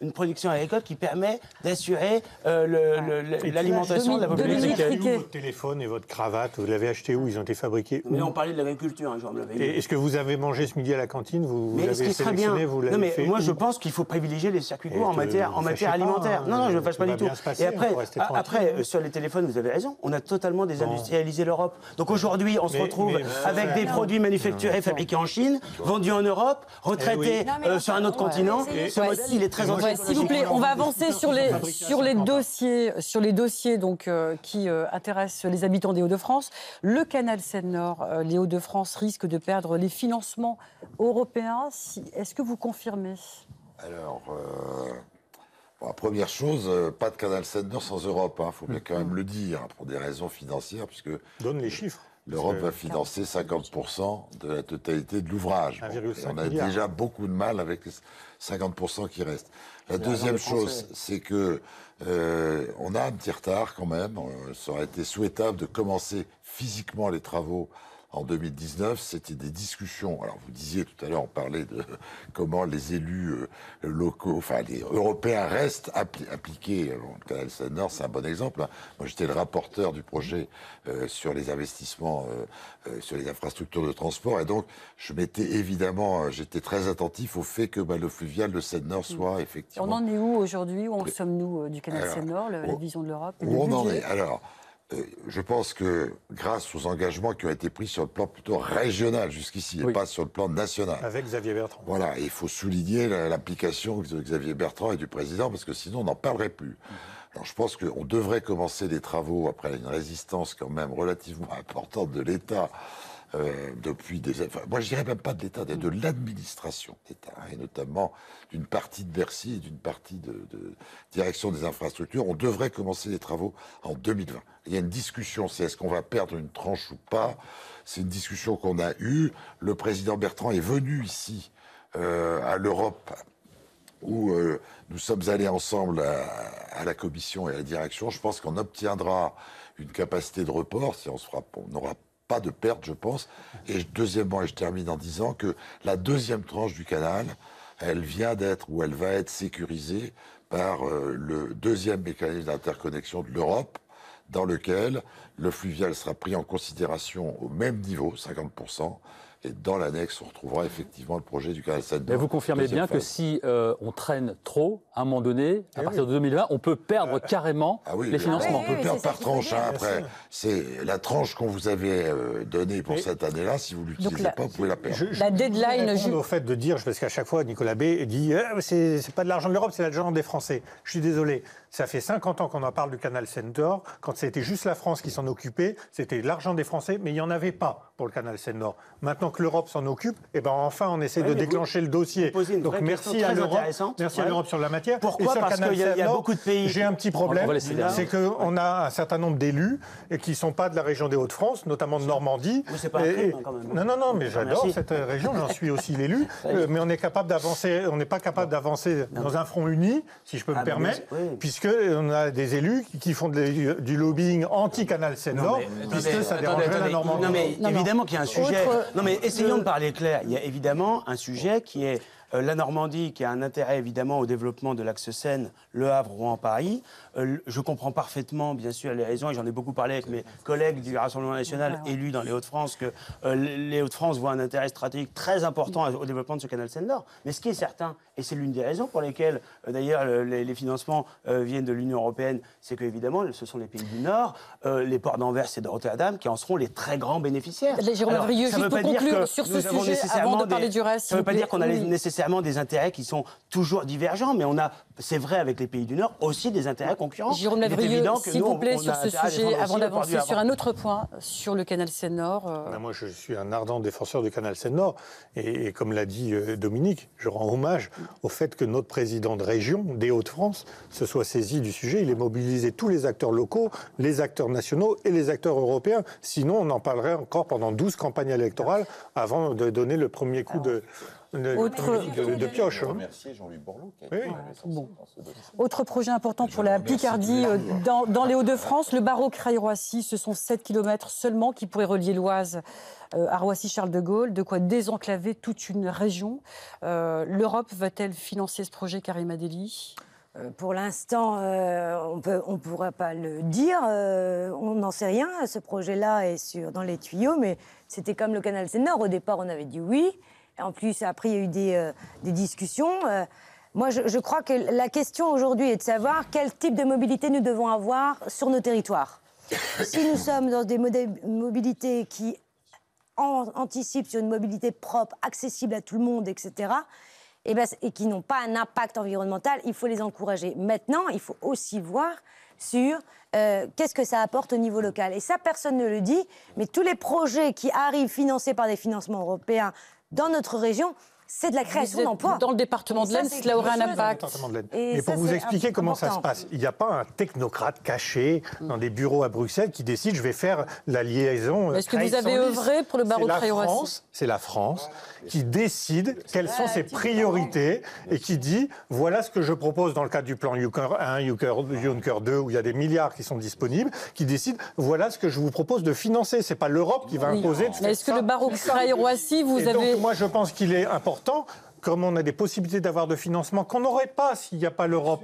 une production agricole qui permet d'assurer l'alimentation de la population. Votre téléphone et votre cravate, vous l'avez acheté où? Ils ont été fabriqués où? Mais on parlait de l'agriculture, hein, est-ce que vous avez mangé ce midi à la cantine? Vous l'avez sélectionné, vous l'avez Non, mais fait moi, je pense qu'il faut privilégier les circuits courts en matière alimentaire. Non, je ne le fâche pas du tout. Et après, sur les téléphones, vous avez raison, on a totalement désindustrialisé l'Europe. Donc aujourd'hui, on se retrouve avec des produits manufacturés, fabriqués en Chine, vendus en Europe, retraités sur un autre continent. Ce modèle, il est très anti-écologique. S'il vous plaît, on va avancer sur les dossiers donc, qui intéressent les habitants des Hauts-de-France. Le canal Seine-Nord, les Hauts-de-France risquent de perdre les financements européens. Est-ce que vous confirmez? Alors, première chose, pas de canal Seine-Nord sans Europe. Il faut bien quand même le dire, pour des raisons financières, puisque... Donne les chiffres. L'Europe va financer 50% de la totalité de l'ouvrage. On a déjà beaucoup de mal avec les 50% qui restent. La deuxième chose, c'est que on a un petit retard quand même. Ça aurait été souhaitable de commencer physiquement les travaux en 2019. C'était des discussions. Alors vous disiez tout à l'heure, on parlait de comment les élus locaux, enfin les Européens restent appliqués. Le canal Seine-Nord, c'est un bon exemple. Moi, j'étais le rapporteur du projet sur les investissements, sur les infrastructures de transport, et donc je m'étais évidemment, j'étais très attentif au fait que le fluvial de Seine-Nord soit effectivement. On en est où aujourd'hui? Où en sommes-nous du canal Seine-Nord, la vision de l'Europe? Où on en est? Alors. Je pense que grâce aux engagements qui ont été pris sur le plan plutôt régional jusqu'ici, et pas sur le plan national. Avec Xavier Bertrand. Voilà, et il faut souligner l'implication de Xavier Bertrand et du président, parce que sinon on n'en parlerait plus. Alors je pense qu'on devrait commencer des travaux après une résistance quand même relativement importante de l'État. Depuis des... Enfin, moi, je dirais même pas de l'État, de l'administration d'État, et notamment d'une partie de Bercy et d'une partie de direction des infrastructures. On devrait commencer les travaux en 2020. Il y a une discussion, c'est est-ce qu'on va perdre une tranche ou pas. C'est une discussion qu'on a eue. Le président Bertrand est venu ici, à l'Europe, où nous sommes allés ensemble à la commission et à la direction. Je pense qu'on obtiendra une capacité de report, si on n'aura pas de perte, je pense. Et deuxièmement, et je termine en disant que la deuxième tranche du canal, elle vient d'être, ou elle va être sécurisée par le deuxième mécanisme d'interconnexion de l'Europe, dans lequel le fluvial sera pris en considération au même niveau, 50%, et dans l'annexe, on retrouvera effectivement le projet du canal Seine-Nord. Mais vous confirmez bien que si on traîne trop, à un moment donné, à partir de 2020, on peut perdre carrément les financements. On peut perdre par tranche. Après, c'est la tranche qu'on vous avait donnée pour cette année-là. Si vous ne l'utilisez pas, vous pouvez la perdre. La deadline... Au fait de dire, parce qu'à chaque fois, Nicolas B dit c'est pas de l'argent de l'Europe, c'est l'argent des Français. Je suis désolé. Ça fait 50 ans qu'on en parle du canal Seine-Nord. Quand c'était juste la France qui s'en occupait, c'était l'argent des Français, mais il n'y en avait pas pour le canal Seine-Nord. Maintenant que l'Europe s'en occupe, enfin on essaie de déclencher le dossier. Donc merci à l'Europe sur la matière. Pourquoi? Parce qu'il y a beaucoup de pays. J'ai un petit problème, c'est qu'on a un certain nombre d'élus qui ne sont pas de la région des Hauts-de-France, notamment de Normandie. C'est pas un crime, quand même. Non, mais j'adore cette région, j'en suis aussi l'élu. Mais on n'est pas capable d'avancer dans un front uni, si je peux me permettre, puisqu'on a des élus qui font du lobbying anti-canal Seine-Nord, puisque ça dérangerait la Normandie. Non, mais évidemment qu'il y a un sujet. Non, mais essayons de parler clair. Il y a évidemment un sujet qui est la Normandie, qui a un intérêt évidemment au développement de l'axe Seine, Le Havre, Rouen, Paris. Je comprends parfaitement, bien sûr, les raisons, et j'en ai beaucoup parlé avec mes collègues du Rassemblement national élus dans les Hauts-de-France, que les Hauts-de-France voient un intérêt stratégique très important au développement de ce canal Seine-Nord. Mais ce qui est certain, et c'est l'une des raisons pour lesquelles, d'ailleurs, les financements viennent de l'Union européenne, c'est qu'évidemment, ce sont les pays du Nord, les ports d'Anvers et de Rotterdam, qui en seront les très grands bénéficiaires. Jérôme Lavrieux, juste pour conclure sur ce sujet, avant de parler du reste. Ça ne veut pas dire qu'on a nécessairement des intérêts qui sont toujours divergents, mais on a, c'est vrai avec les pays du Nord, aussi des intérêts concurrents. Jérôme Lavrieux, s'il vous plaît, sur ce sujet, avant d'avancer sur un autre point, sur le canal Seine-Nord. Moi, je suis un ardent défenseur du canal Seine-Nord. Et comme l'a dit Dominique, je rends hommage au fait que notre président de région, des Hauts-de-France, se soit saisi du sujet. Il a mobilisé tous les acteurs locaux, les acteurs nationaux et les acteurs européens. Sinon, on en parlerait encore pendant 12 campagnes électorales avant de donner le premier coup de pioche. Remercier Jean-Louis Borloo. Autre projet important pour la Picardie, dans les Hauts-de-France, le Barreau-Creil-Roissy, ce sont 7 km seulement qui pourraient relier l'Oise à Roissy-Charles de Gaulle, de quoi désenclaver toute une région. L'Europe va-t-elle financer ce projet, Karima Delli ? Pour l'instant, on ne pourra pas le dire. On n'en sait rien. Ce projet-là est dans les tuyaux, mais c'était comme le canal Seine-Nord. Au départ, on avait dit oui. Et en plus, après, il y a eu des discussions. Moi, je crois que la question aujourd'hui est de savoir quel type de mobilité nous devons avoir sur nos territoires. Si nous sommes dans des mobilités qui anticipent sur une mobilité propre, accessible à tout le monde, etc., et qui n'ont pas un impact environnemental, il faut les encourager. Maintenant, il faut aussi voir sur qu'est-ce que ça apporte au niveau local. Et ça, personne ne le dit, mais tous les projets qui arrivent financés par des financements européens dans notre région, c'est de la création d'emplois. Dans le département de l'Aisne, cela aurait un impact. Mais pour vous expliquer comment ça se passe, il n'y a pas un technocrate caché dans des bureaux à Bruxelles qui décide je vais faire la liaison. Est-ce que vous avez œuvré pour le Barreau-Creil-Roissy ? C'est la France qui décide quelles sont ses priorités et qui dit voilà ce que je propose dans le cadre du plan Juncker 1, Juncker 2, où il y a des milliards qui sont disponibles, qui décide voilà ce que je vous propose de financer. C'est pas l'Europe qui va imposer. Mais est-ce que le Barreau-Creil-Roissy, vous avez... Donc, moi, je pense qu'il est important, comme on a des possibilités d'avoir de financement qu'on n'aurait pas s'il n'y a pas l'Europe,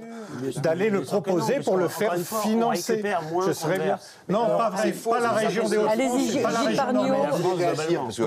d'aller le proposer pour le faire financer. Je serais bien. Non, pas la région des Hauts-de-France. Allez-y, Gilles Pargnot.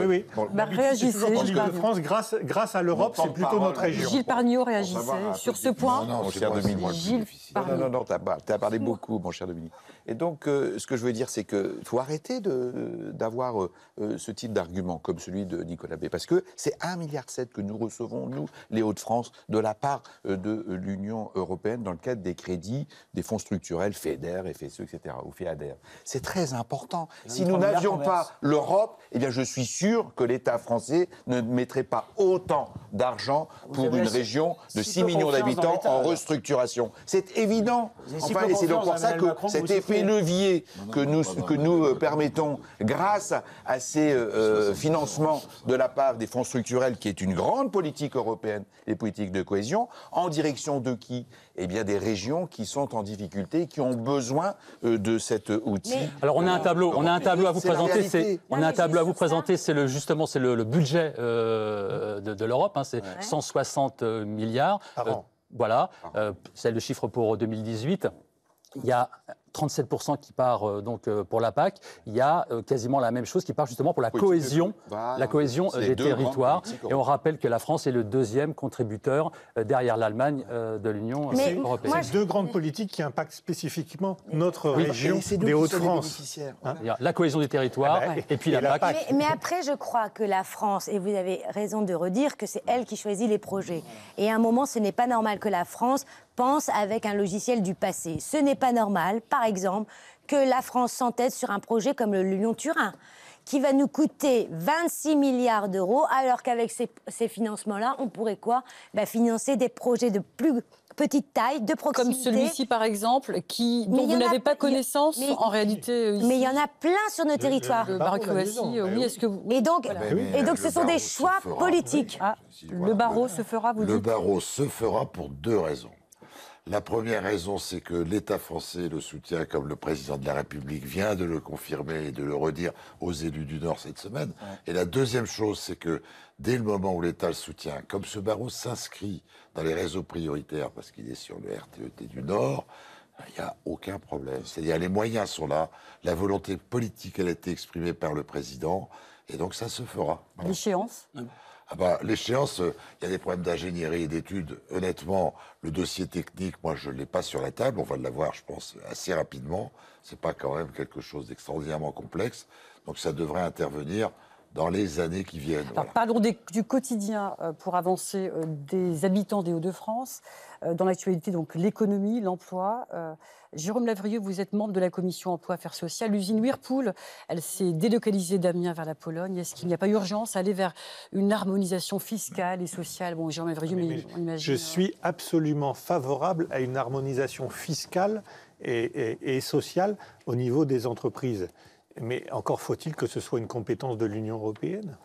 Oui. Réagissez. L'Île-de-France, grâce à l'Europe, c'est plutôt notre région. Gilles Pargnot, réagissez sur ce point. Non, mon cher Dominique. Non, t'as parlé beaucoup, mon cher Dominique. Et donc, ce que je veux dire, c'est qu'il faut arrêter d'avoir ce type d'argument comme celui de Nicolas B. Parce que c'est 1,7 milliard que nous recevons, nous, les Hauts-de-France, de la part de l'Union européenne dans le cadre des crédits, des fonds structurels, FEDER, FSE, etc., ou FEADER. C'est très important. Si nous n'avions pas l'Europe, eh bien, je suis sûr que l'État français ne mettrait pas autant d'argent pour une région de 6 millions d'habitants en restructuration. C'est évident. Enfin, et c'est donc pour ça que cet effet levier que nous permettons grâce à ces financements de la part des fonds structurels, qui est une grande politique européenne, les politiques de cohésion, en direction de qui ? Eh bien, des régions qui sont en difficulté, qui ont besoin de cet outil. Alors, on a un tableau à vous présenter. On a un tableau à vous présenter. C'est le budget de l'Europe. Hein, c'est 160 milliards. Voilà, c'est le chiffre pour 2018. Il y a 37% qui part pour la PAC. Il y a quasiment la même chose qui part justement pour la cohésion des territoires. Et on rappelle que la France est le deuxième contributeur derrière l'Allemagne de l'Union européenne. C'est deux grandes politiques qui impactent spécifiquement notre région des Hauts-de-France. La cohésion des territoires et puis la PAC. Mais après, je crois que la France, et vous avez raison de redire que c'est elle qui choisit les projets. Et à un moment, ce n'est pas normal que la France pense avec un logiciel du passé. Ce n'est pas normal, par exemple, que la France s'entête sur un projet comme le Lyon-Turin, qui va nous coûter 26 milliards d'euros, alors qu'avec ces financements-là, on pourrait financer des projets de plus petite taille, de proximité. Comme celui-ci, par exemple, dont vous n'avez pas connaissance, en réalité. Ici. Mais il y en a plein sur nos territoires. Le Barreau-Creil-Roissy, oui, est-ce que vous... Et donc, ce sont des choix politiques. Le barreau se fera, vous dites ? Le barreau se fera pour deux raisons. La première raison, c'est que l'État français le soutient, comme le président de la République vient de le confirmer et de le redire aux élus du Nord cette semaine. Et la deuxième chose, c'est que dès le moment où l'État le soutient, comme ce barreau s'inscrit dans les réseaux prioritaires, parce qu'il est sur le RTET du Nord, il n'y a aucun problème. C'est-à-dire les moyens sont là, la volonté politique, elle a été exprimée par le président, et donc ça se fera. L'échéance ? L'échéance, il y a des problèmes d'ingénierie et d'études. Honnêtement, le dossier technique, moi, je ne l'ai pas sur la table. On va l'avoir, je pense, assez rapidement. Ce n'est pas quand même quelque chose d'extraordinairement complexe. Donc ça devrait intervenir dans les années qui viennent. Alors, parlons du quotidien pour avancer des habitants des Hauts-de-France. Dans l'actualité, donc l'économie, l'emploi. Jérôme Lavrieux, vous êtes membre de la commission emploi affaires sociales. L'usine Whirlpool, elle s'est délocalisée d'Amiens vers la Pologne. Est-ce qu'il n'y a pas urgence à aller vers une harmonisation fiscale et sociale ? Bon, Jérôme Lavrieux, mais on imagine... Je suis absolument favorable à une harmonisation fiscale et sociale au niveau des entreprises. Mais encore faut-il que ce soit une compétence de l'Union européenne.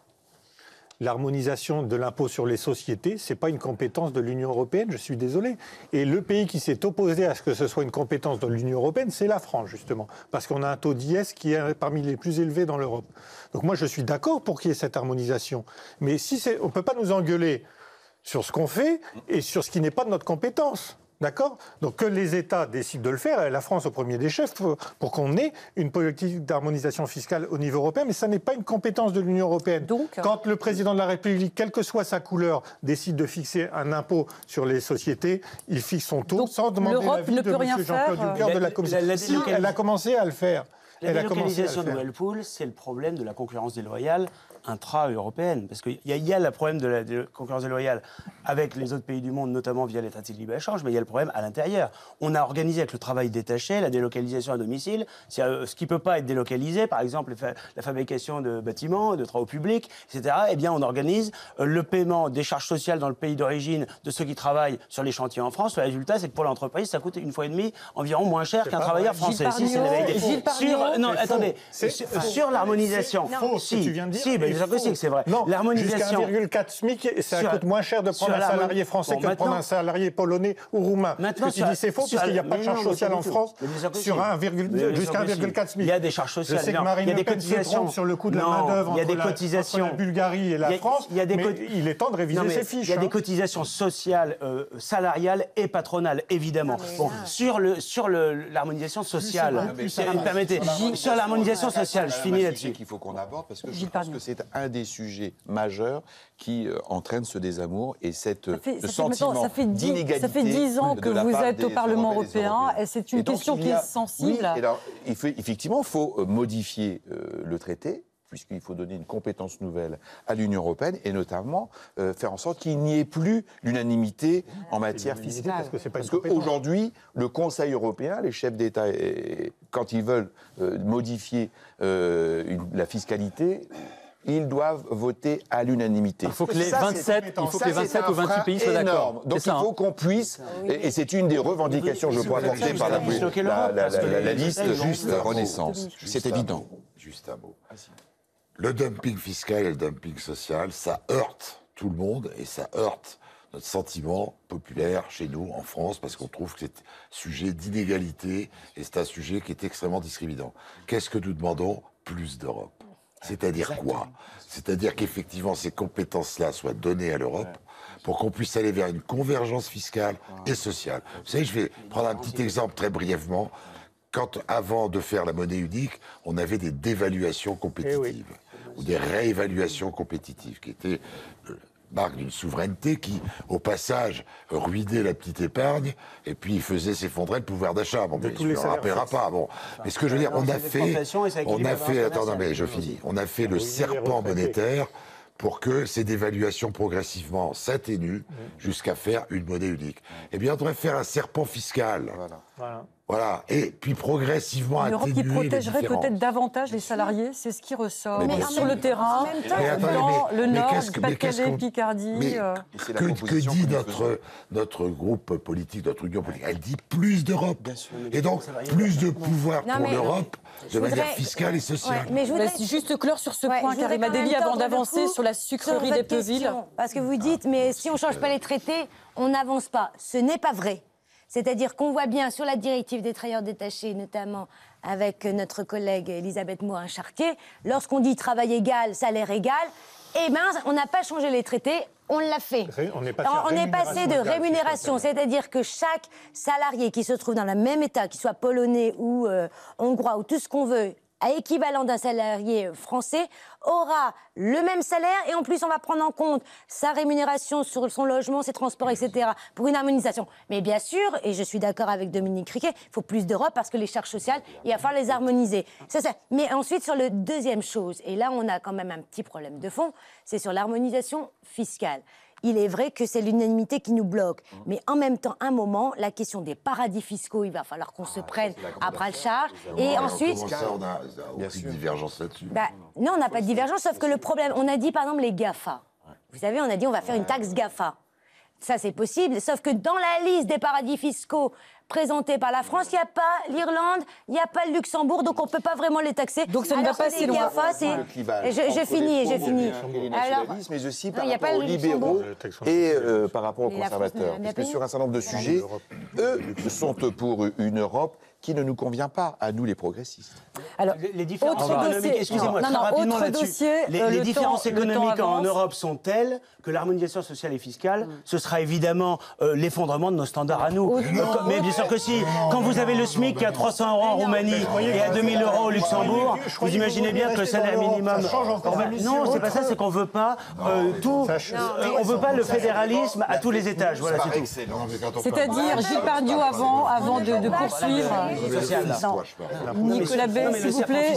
l'harmonisation de l'impôt sur les sociétés, ce n'est pas une compétence de l'Union européenne, je suis désolé. Et le pays qui s'est opposé à ce que ce soit une compétence de l'Union européenne, c'est la France, justement. Parce qu'on a un taux d'IS qui est parmi les plus élevés dans l'Europe. Donc moi, je suis d'accord pour qu'il y ait cette harmonisation. Mais on ne peut pas nous engueuler sur ce qu'on fait et sur ce qui n'est pas de notre compétence. D'accord ? Donc que les États décident de le faire, la France au premier des chefs, pour qu'on ait une politique d'harmonisation fiscale au niveau européen, mais ça n'est pas une compétence de l'Union européenne. Donc, quand le président de la République, quelle que soit sa couleur, décide de fixer un impôt sur les sociétés, il fixe son taux sans demander l'avis de M. Jean-Claude Juncker de la Commission. Si, elle a commencé à le faire. La délocalisation de Whirlpool, c'est le problème de la concurrence déloyale intra-européenne. Parce qu'il y a le problème de la concurrence déloyale avec les autres pays du monde, notamment via les traités de libre-échange, mais il y a le problème à l'intérieur. On a organisé avec le travail détaché, la délocalisation à domicile, ce qui ne peut pas être délocalisé, par exemple la fabrication de bâtiments, de travaux publics, etc., eh bien on organise le paiement des charges sociales dans le pays d'origine de ceux qui travaillent sur les chantiers en France. Le résultat, c'est que pour l'entreprise, ça coûte 1,5 fois environ moins cher qu'un travailleur français. Non, attendez, sur l'harmonisation. C'est faux ce que tu viens de dire. Si, mais c'est vrai. L'harmonisation. Jusqu'à 1,4 SMIC, ça coûte moins cher de prendre un salarié français que de prendre un salarié polonais ou roumain. Ce que tu dis, c'est faux, parce qu'il n'y a pas de charge sociale en France jusqu'à 1,4 SMIC. Il y a des charges sociales. Je sais que Marine Le Pen se trompe sur le coût de la main-d'œuvre entre la Bulgarie et la France, mais il est temps de réviser ces fiches. Il y a des cotisations sociales, salariales et patronales, évidemment. Sur l'harmonisation sociale, permettez. Sur l'harmonisation sociale, je finis là-dessus. Qu'il faut qu'on aborde, parce que je pense que c'est un des sujets majeurs qui entraîne ce désamour et ce sentiment d'inégalité. Ça fait 10 ans que vous êtes au Parlement européen et c'est une question qui est sensible. Oui, alors, effectivement, il faut modifier le traité, puisqu'il faut donner une compétence nouvelle à l'Union européenne, et notamment faire en sorte qu'il n'y ait plus l'unanimité en matière fiscale. Parce qu'aujourd'hui, le Conseil européen, les chefs d'État, quand ils veulent modifier la fiscalité, ils doivent voter à l'unanimité. Il faut que les 27 ou 28 pays soient d'accord. Donc il faut qu'on puisse, et c'est une des revendications, je crois, portées par la liste Juste Renaissance. C'est évident. Juste un mot. Le dumping fiscal et le dumping social, ça heurte tout le monde et ça heurte notre sentiment populaire chez nous, en France, parce qu'on trouve que c'est un sujet d'inégalité et c'est un sujet qui est extrêmement discriminant. Qu'est-ce que nous demandons ? Plus d'Europe. C'est-à-dire quoi ? C'est-à-dire qu'effectivement, ces compétences-là soient données à l'Europe pour qu'on puisse aller vers une convergence fiscale et sociale. Vous savez, je vais prendre un petit exemple très brièvement. Quand, avant de faire la monnaie unique, on avait des dévaluations compétitives ou des réévaluations compétitives qui étaient marque d'une souveraineté qui, au passage, ruinait la petite épargne et puis faisait s'effondrer le pouvoir d'achat. Bon, mais je ne me rappellerai pas. Bon. Mais ce que je veux dire, on a fait le serpent monétaire pour que ces dévaluations progressivement s'atténuent jusqu'à faire une monnaie unique. Eh bien, on devrait faire un serpent fiscal. Voilà. Et puis progressivement atténuer les différences. Une Europe qui protégerait peut-être davantage les salariés, c'est ce qui ressort sur le terrain, dans le Nord, Pas-de-Calais, Picardie. Que dit notre groupe politique, notre union politique ? Elle dit plus d'Europe. Et donc, plus de pouvoir pour l'Europe, de manière fiscale et sociale. Mais je voudrais juste clore sur ce point, Karima Delli, avant d'avancer sur la sucrerie des Peuville. Parce que vous dites, mais si on ne change pas les traités, on n'avance pas. Ce n'est pas vrai. C'est-à-dire qu'on voit bien sur la directive des travailleurs détachés, notamment avec notre collègue Elisabeth Morin-Chartier, lorsqu'on dit travail égal, salaire égal, eh bien, on n'a pas changé les traités, on l'a fait. On est passé de rémunération, c'est-à-dire que chaque salarié qui se trouve dans le même état, qu'il soit polonais ou hongrois ou tout ce qu'on veut, à équivalent d'un salarié français, aura le même salaire et en plus on va prendre en compte sa rémunération sur son logement, ses transports, etc. pour une harmonisation. Mais bien sûr, et je suis d'accord avec Dominique Riquet, il faut plus d'Europe parce que les charges sociales, il va falloir les harmoniser. C'est ça. Mais ensuite, sur le deuxième chose, et là on a quand même un petit problème de fond, c'est sur l'harmonisation fiscale. Il est vrai que c'est l'unanimité qui nous bloque. Mais en même temps, à un moment, la question des paradis fiscaux, il va falloir qu'on se prenne à bras-le-charge. Et ensuite... On n'a aucune divergence là-dessus. Non, on n'a pas de divergence, sauf que le problème... On a dit, par exemple, les GAFA. Vous savez, on a dit, on va faire une taxe GAFA. Ça, c'est possible, sauf que dans la liste des paradis fiscaux présentés par la France, il n'y a pas l'Irlande, il n'y a pas le Luxembourg, donc on ne peut pas vraiment les taxer. Donc ça ne va pas si loin. Je finis. Les nationalistes, mais aussi par rapport aux libéraux et par rapport aux conservateurs. Parce que sur un certain nombre de sujets, eux sont pour une Europe qui ne nous convient pas, à nous les progressistes. Alors, les différences économiques, excusez-moi, très rapidement là-dessus. Les différences économiques en Europe sont telles que l'harmonisation sociale et fiscale, ce sera évidemment l'effondrement de nos standards à nous. Mais bien sûr que si. Quand vous avez le SMIC qui est à 300 € en Roumanie et à 2000 € au Luxembourg, vous imaginez bien que le salaire minimum... Non, c'est pas ça, c'est qu'on veut pas tout... On veut pas le fédéralisme à tous les étages, voilà, c'est tout. C'est-à-dire, Gilles Pardieu, avant de poursuivre... Nicolas Bay, s'il vous plaît,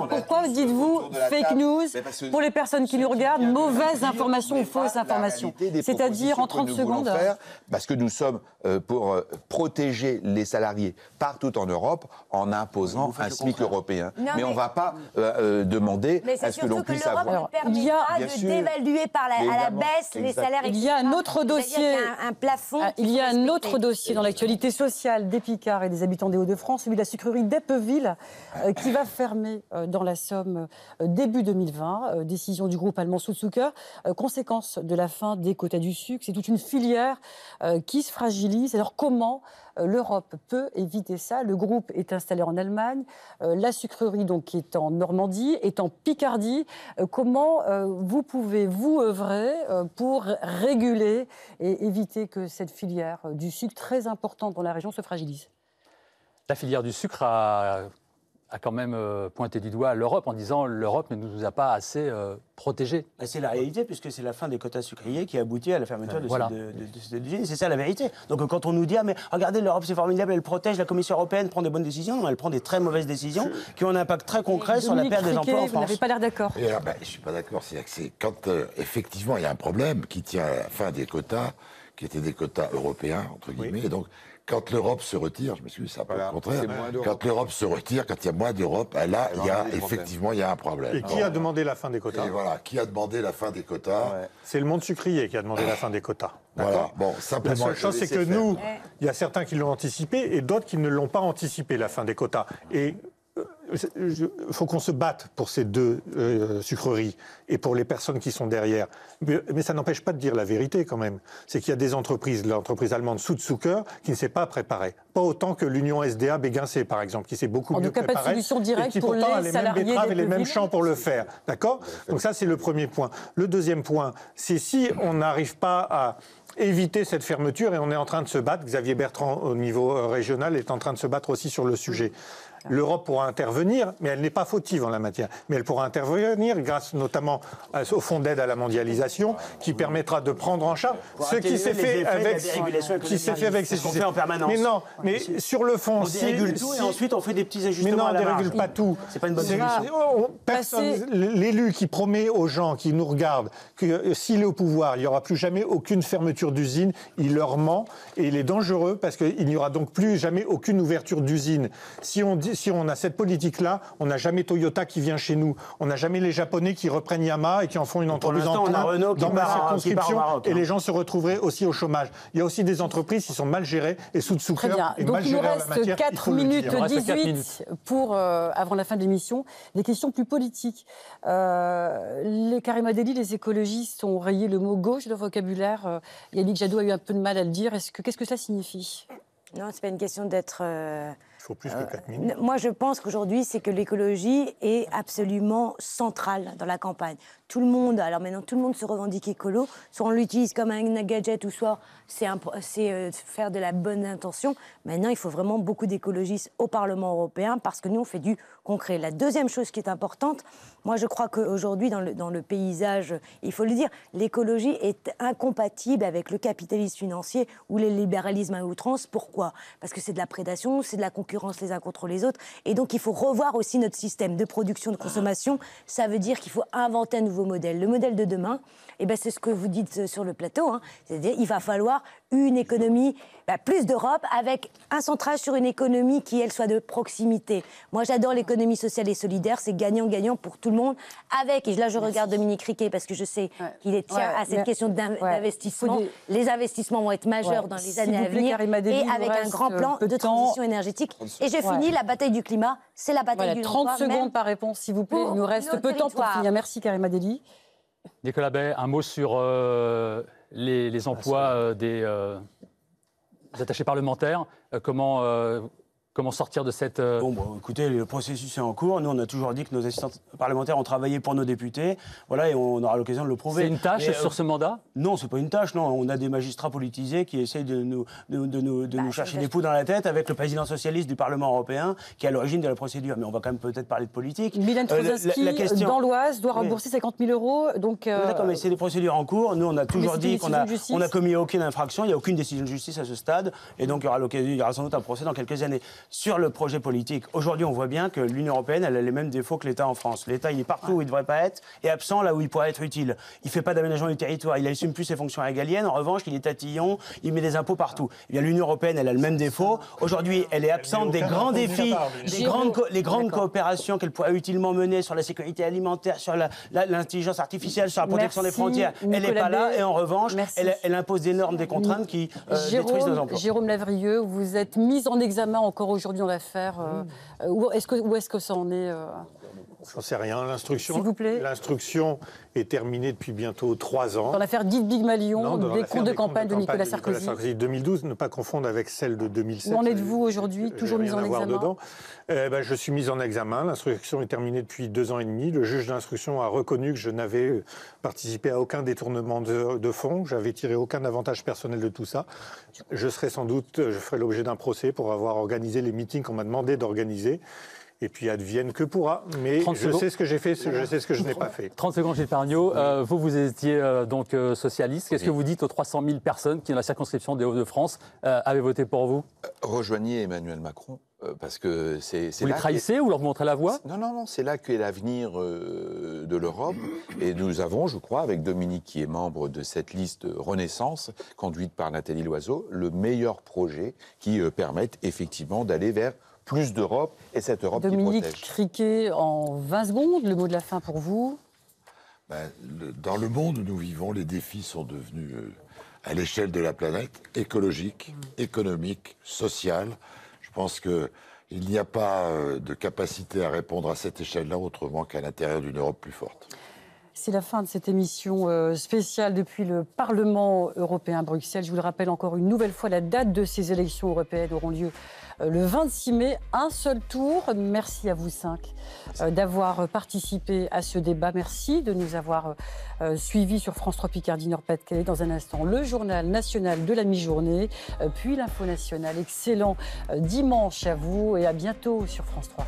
pourquoi dites-vous fake news pour les personnes qui nous regardent, mauvaise information ou fausse information? C'est-à-dire en 30 secondes. Parce que nous sommes pour protéger les salariés partout en Europe en imposant un SMIC européen. Mais on ne va pas demander à ce que l'on puisse avoir. Il y a de dévaluer à la baisse les salaires. Il y a un autre dossier. Un plafond. Il y a un autre dossier dans l'actualité sociale des Picards et des habitants des Hauts-de-France, celui de la sucrerie d'Eppeville, qui va fermer dans la Somme début 2020. Décision du groupe allemand Südzucker, conséquence de la fin des quotas du sucre. C'est toute une filière qui se fragilise. Alors comment l'Europe peut éviter ça? Le groupe est installé en Allemagne, la sucrerie donc est en Normandie, est en Picardie. Comment vous pouvez vous œuvrer pour réguler et éviter que cette filière du sucre très importante dans la région se fragilise? La filière du sucre a quand même pointé du doigt l'Europe en disant l'Europe ne nous a pas assez protégés. C'est la réalité, puisque c'est la fin des quotas sucriers qui aboutit à la fermeture de cette usine. C'est ça la vérité. Donc quand on nous dit mais regardez, l'Europe c'est formidable, elle protège, la Commission européenne prend des bonnes décisions, non, elle prend des très mauvaises décisions qui ont un impact très concret sur la perte des emplois en France. Vous n'avez pas l'air d'accord. Je ne suis pas d'accord. C'est quand effectivement il y a un problème qui tient à la fin des quotas, qui étaient des quotas européens, entre guillemets, et donc quand l'Europe se retire, je m'excuse, c'est un peu le contraire. Quand l'Europe se retire, quand il y a moins d'Europe, là, il y a effectivement un problème. Et qui a demandé la fin des quotas? Et voilà, qui a demandé la fin des quotas? C'est le monde sucrier qui a demandé la fin des quotas. Voilà. Bon, simplement. La seule chose, c'est que nous, il y a certains qui l'ont anticipé et d'autres qui ne l'ont pas anticipé, la fin des quotas. Et il faut qu'on se batte pour ces deux sucreries et pour les personnes qui sont derrière. Mais ça n'empêche pas de dire la vérité quand même. C'est qu'il y a des entreprises, l'entreprise allemande Südzucker, qui ne s'est pas préparée. Pas autant que l'Union SDA Béguincé, par exemple, qui s'est beaucoup mieux préparée. En tout cas, pas de solution directe et qui pour pourtant a les les mêmes salariés betteraves et les mêmes d'Eppeville. champs pour le faire. D'accord? Donc ça, c'est le premier point. Le deuxième point, c'est si on n'arrive pas à éviter cette fermeture, et on est en train de se battre, Xavier Bertrand, au niveau régional, est en train de se battre aussi sur le sujet. L'Europe pourra intervenir, mais elle n'est pas fautive en la matière. Mais elle pourra intervenir grâce notamment au fonds d'aide à la mondialisation, qui permettra de prendre en charge ce qui s'est fait avec ces qu'on fait en permanence. Mais non, mais sur le fond, on dérégule tout et ensuite on fait des petits ajustements. Mais non, à on la ne dérégule marge. pas tout. C'est pas une bonne solution. L'élu qui promet aux gens qui nous regardent que s'il est au pouvoir, il n'y aura plus jamais aucune fermeture d'usine, il leur ment et il est dangereux parce qu'il n'y aura donc plus jamais aucune ouverture d'usine. Si on a cette politique-là, on n'a jamais Toyota qui vient chez nous. On n'a jamais les Japonais qui reprennent Yamaha et qui en font une entreprise en plein dans ma circonscription. Et les gens se retrouveraient aussi au chômage. Il y a aussi des entreprises qui sont mal gérées et Südzucker est mal gérée en la matière. Donc il nous reste 4 minutes 18 pour, avant la fin de l'émission, des questions plus politiques. Les Karima Delli, les écologistes ont rayé le mot gauche de leur vocabulaire. Yannick Jadot a eu un peu de mal à le dire. Qu'est-ce que cela signifie? Non, c'est pas une question d'être... Il faut plus que 4 minutes. Moi, je pense qu'aujourd'hui, c'est que l'écologie est absolument centrale dans la campagne. Tout le monde, alors maintenant, tout le monde se revendique écolo. Soit on l'utilise comme un gadget, ou soit c'est faire de la bonne intention. Maintenant, il faut vraiment beaucoup d'écologistes au Parlement européen parce que nous, on fait du concret. La deuxième chose qui est importante, moi, je crois qu'aujourd'hui, dans le paysage, il faut le dire, l'écologie est incompatible avec le capitalisme financier ou le libéralisme à outrance. Pourquoi? Parce que c'est de la prédation, c'est de la concurrence les uns contre les autres. Et donc, il faut revoir aussi notre système de production, de consommation. Ça veut dire qu'il faut inventer un nouveau modèle. Le modèle de demain, c'est ce que vous dites sur le plateau. C'est-à-dire qu'il va falloir une économie, plus d'Europe, avec un centrage sur une économie qui, elle, soit de proximité. Moi, j'adore l'économie sociale et solidaire, c'est gagnant-gagnant pour tout le monde, avec, et là je regarde Dominique Riquet, parce que je sais qu'il tient à cette question d'investissement. Les investissements vont être majeurs dans les années à venir, et avec un grand plan de transition énergétique. Et je finis, la bataille du climat, c'est la bataille du 30 secondes par réponse, s'il vous plaît, il nous reste peu de temps pour finir. Merci Karima Delli. Nicolas Bay, un mot sur les emplois des attachés parlementaires. Comment sortir de cette... Écoutez, le processus est en cours. Nous, on a toujours dit que nos assistants parlementaires ont travaillé pour nos députés. Voilà, et on aura l'occasion de le prouver. C'est une tâche sur ce mandat ? Non, c'est pas une tâche, non. On a des magistrats politisés qui essayent de nous chercher des poux dans la tête avec le président socialiste du Parlement européen qui est à l'origine de la procédure. Mais on va quand même peut-être parler de politique. Milan Troszczynski, dans l'Oise, doit rembourser 50 000 €. Donc, d'accord, mais c'est des procédures en cours. Nous, on a toujours dit qu'on a commis aucune infraction. Il n'y a aucune décision de justice à ce stade. Et donc, il y aura sans doute un procès dans quelques années. Sur le projet politique, aujourd'hui, on voit bien que l'Union européenne, elle a les mêmes défauts que l'État en France. L'État, il est partout où il ne devrait pas être et absent là où il pourrait être utile. Il ne fait pas d'aménagement du territoire, il n'assume plus ses fonctions régaliennes. En revanche, il est tatillon, il met des impôts partout. Eh bien, l'Union européenne, elle a le même défaut. Aujourd'hui, elle est absente des grands défis, les grandes coopérations qu'elle pourrait utilement mener sur la sécurité alimentaire, sur l'intelligence artificielle, sur la protection des frontières. Elle n'est pas là et en revanche, elle impose des normes, des contraintes qui détruisent nos emplois. Jérôme Lavrieux, vous êtes mis en examen encore aujourd'hui dans l'affaire. Où est-ce que ça en est J'en sais rien. S'il vous plaît. L'instruction est terminée depuis bientôt 3 ans. Dans l'affaire dite Big Malion, des comptes de campagne de Nicolas Sarkozy. 2012, ne pas confondre avec celle de 2007. Où en êtes-vous aujourd'hui, toujours mis en examen? Je suis mis en examen. L'instruction est terminée depuis 2 ans et demi. Le juge d'instruction a reconnu que je n'avais participé à aucun détournement de fonds. J'avais tiré aucun avantage personnel de tout ça. Je ferai l'objet d'un procès pour avoir organisé les meetings qu'on m'a demandé d'organiser. Et puis advienne que pourra. Mais je sais ce que j'ai fait, je sais ce que je n'ai pas fait. 30 secondes, Gilles Pargnot. Vous étiez donc socialiste. Qu'est-ce que vous dites aux 300 000 personnes qui, dans la circonscription des Hauts-de-France, avaient voté pour vous? Rejoignez Emmanuel Macron. Parce que c'est vous les trahissez ou leur montrez la voie? Non, c'est là qu'est l'avenir de l'Europe. Et nous avons, je crois, avec Dominique, qui est membre de cette liste Renaissance, conduite par Nathalie Loiseau, le meilleur projet qui permette effectivement d'aller vers plus d'Europe et cette Europe qui protège. Dominique Riquet, en 20 secondes, le mot de la fin pour vous. Dans le monde où nous vivons, les défis sont devenus, à l'échelle de la planète, écologiques, économiques, sociales. Je pense qu'il n'y a pas de capacité à répondre à cette échelle-là autrement qu'à l'intérieur d'une Europe plus forte. C'est la fin de cette émission spéciale depuis le Parlement européen à Bruxelles. Je vous le rappelle encore une nouvelle fois, la date de ces élections européennes auront lieu le 26 mai, un seul tour. Merci à vous 5 d'avoir participé à ce débat. Merci de nous avoir suivis sur France 3 Picardie Nord-Pas-de-Calais. Dans un instant, le journal national de la mi-journée, puis l'info nationale. Excellent dimanche à vous et à bientôt sur France 3.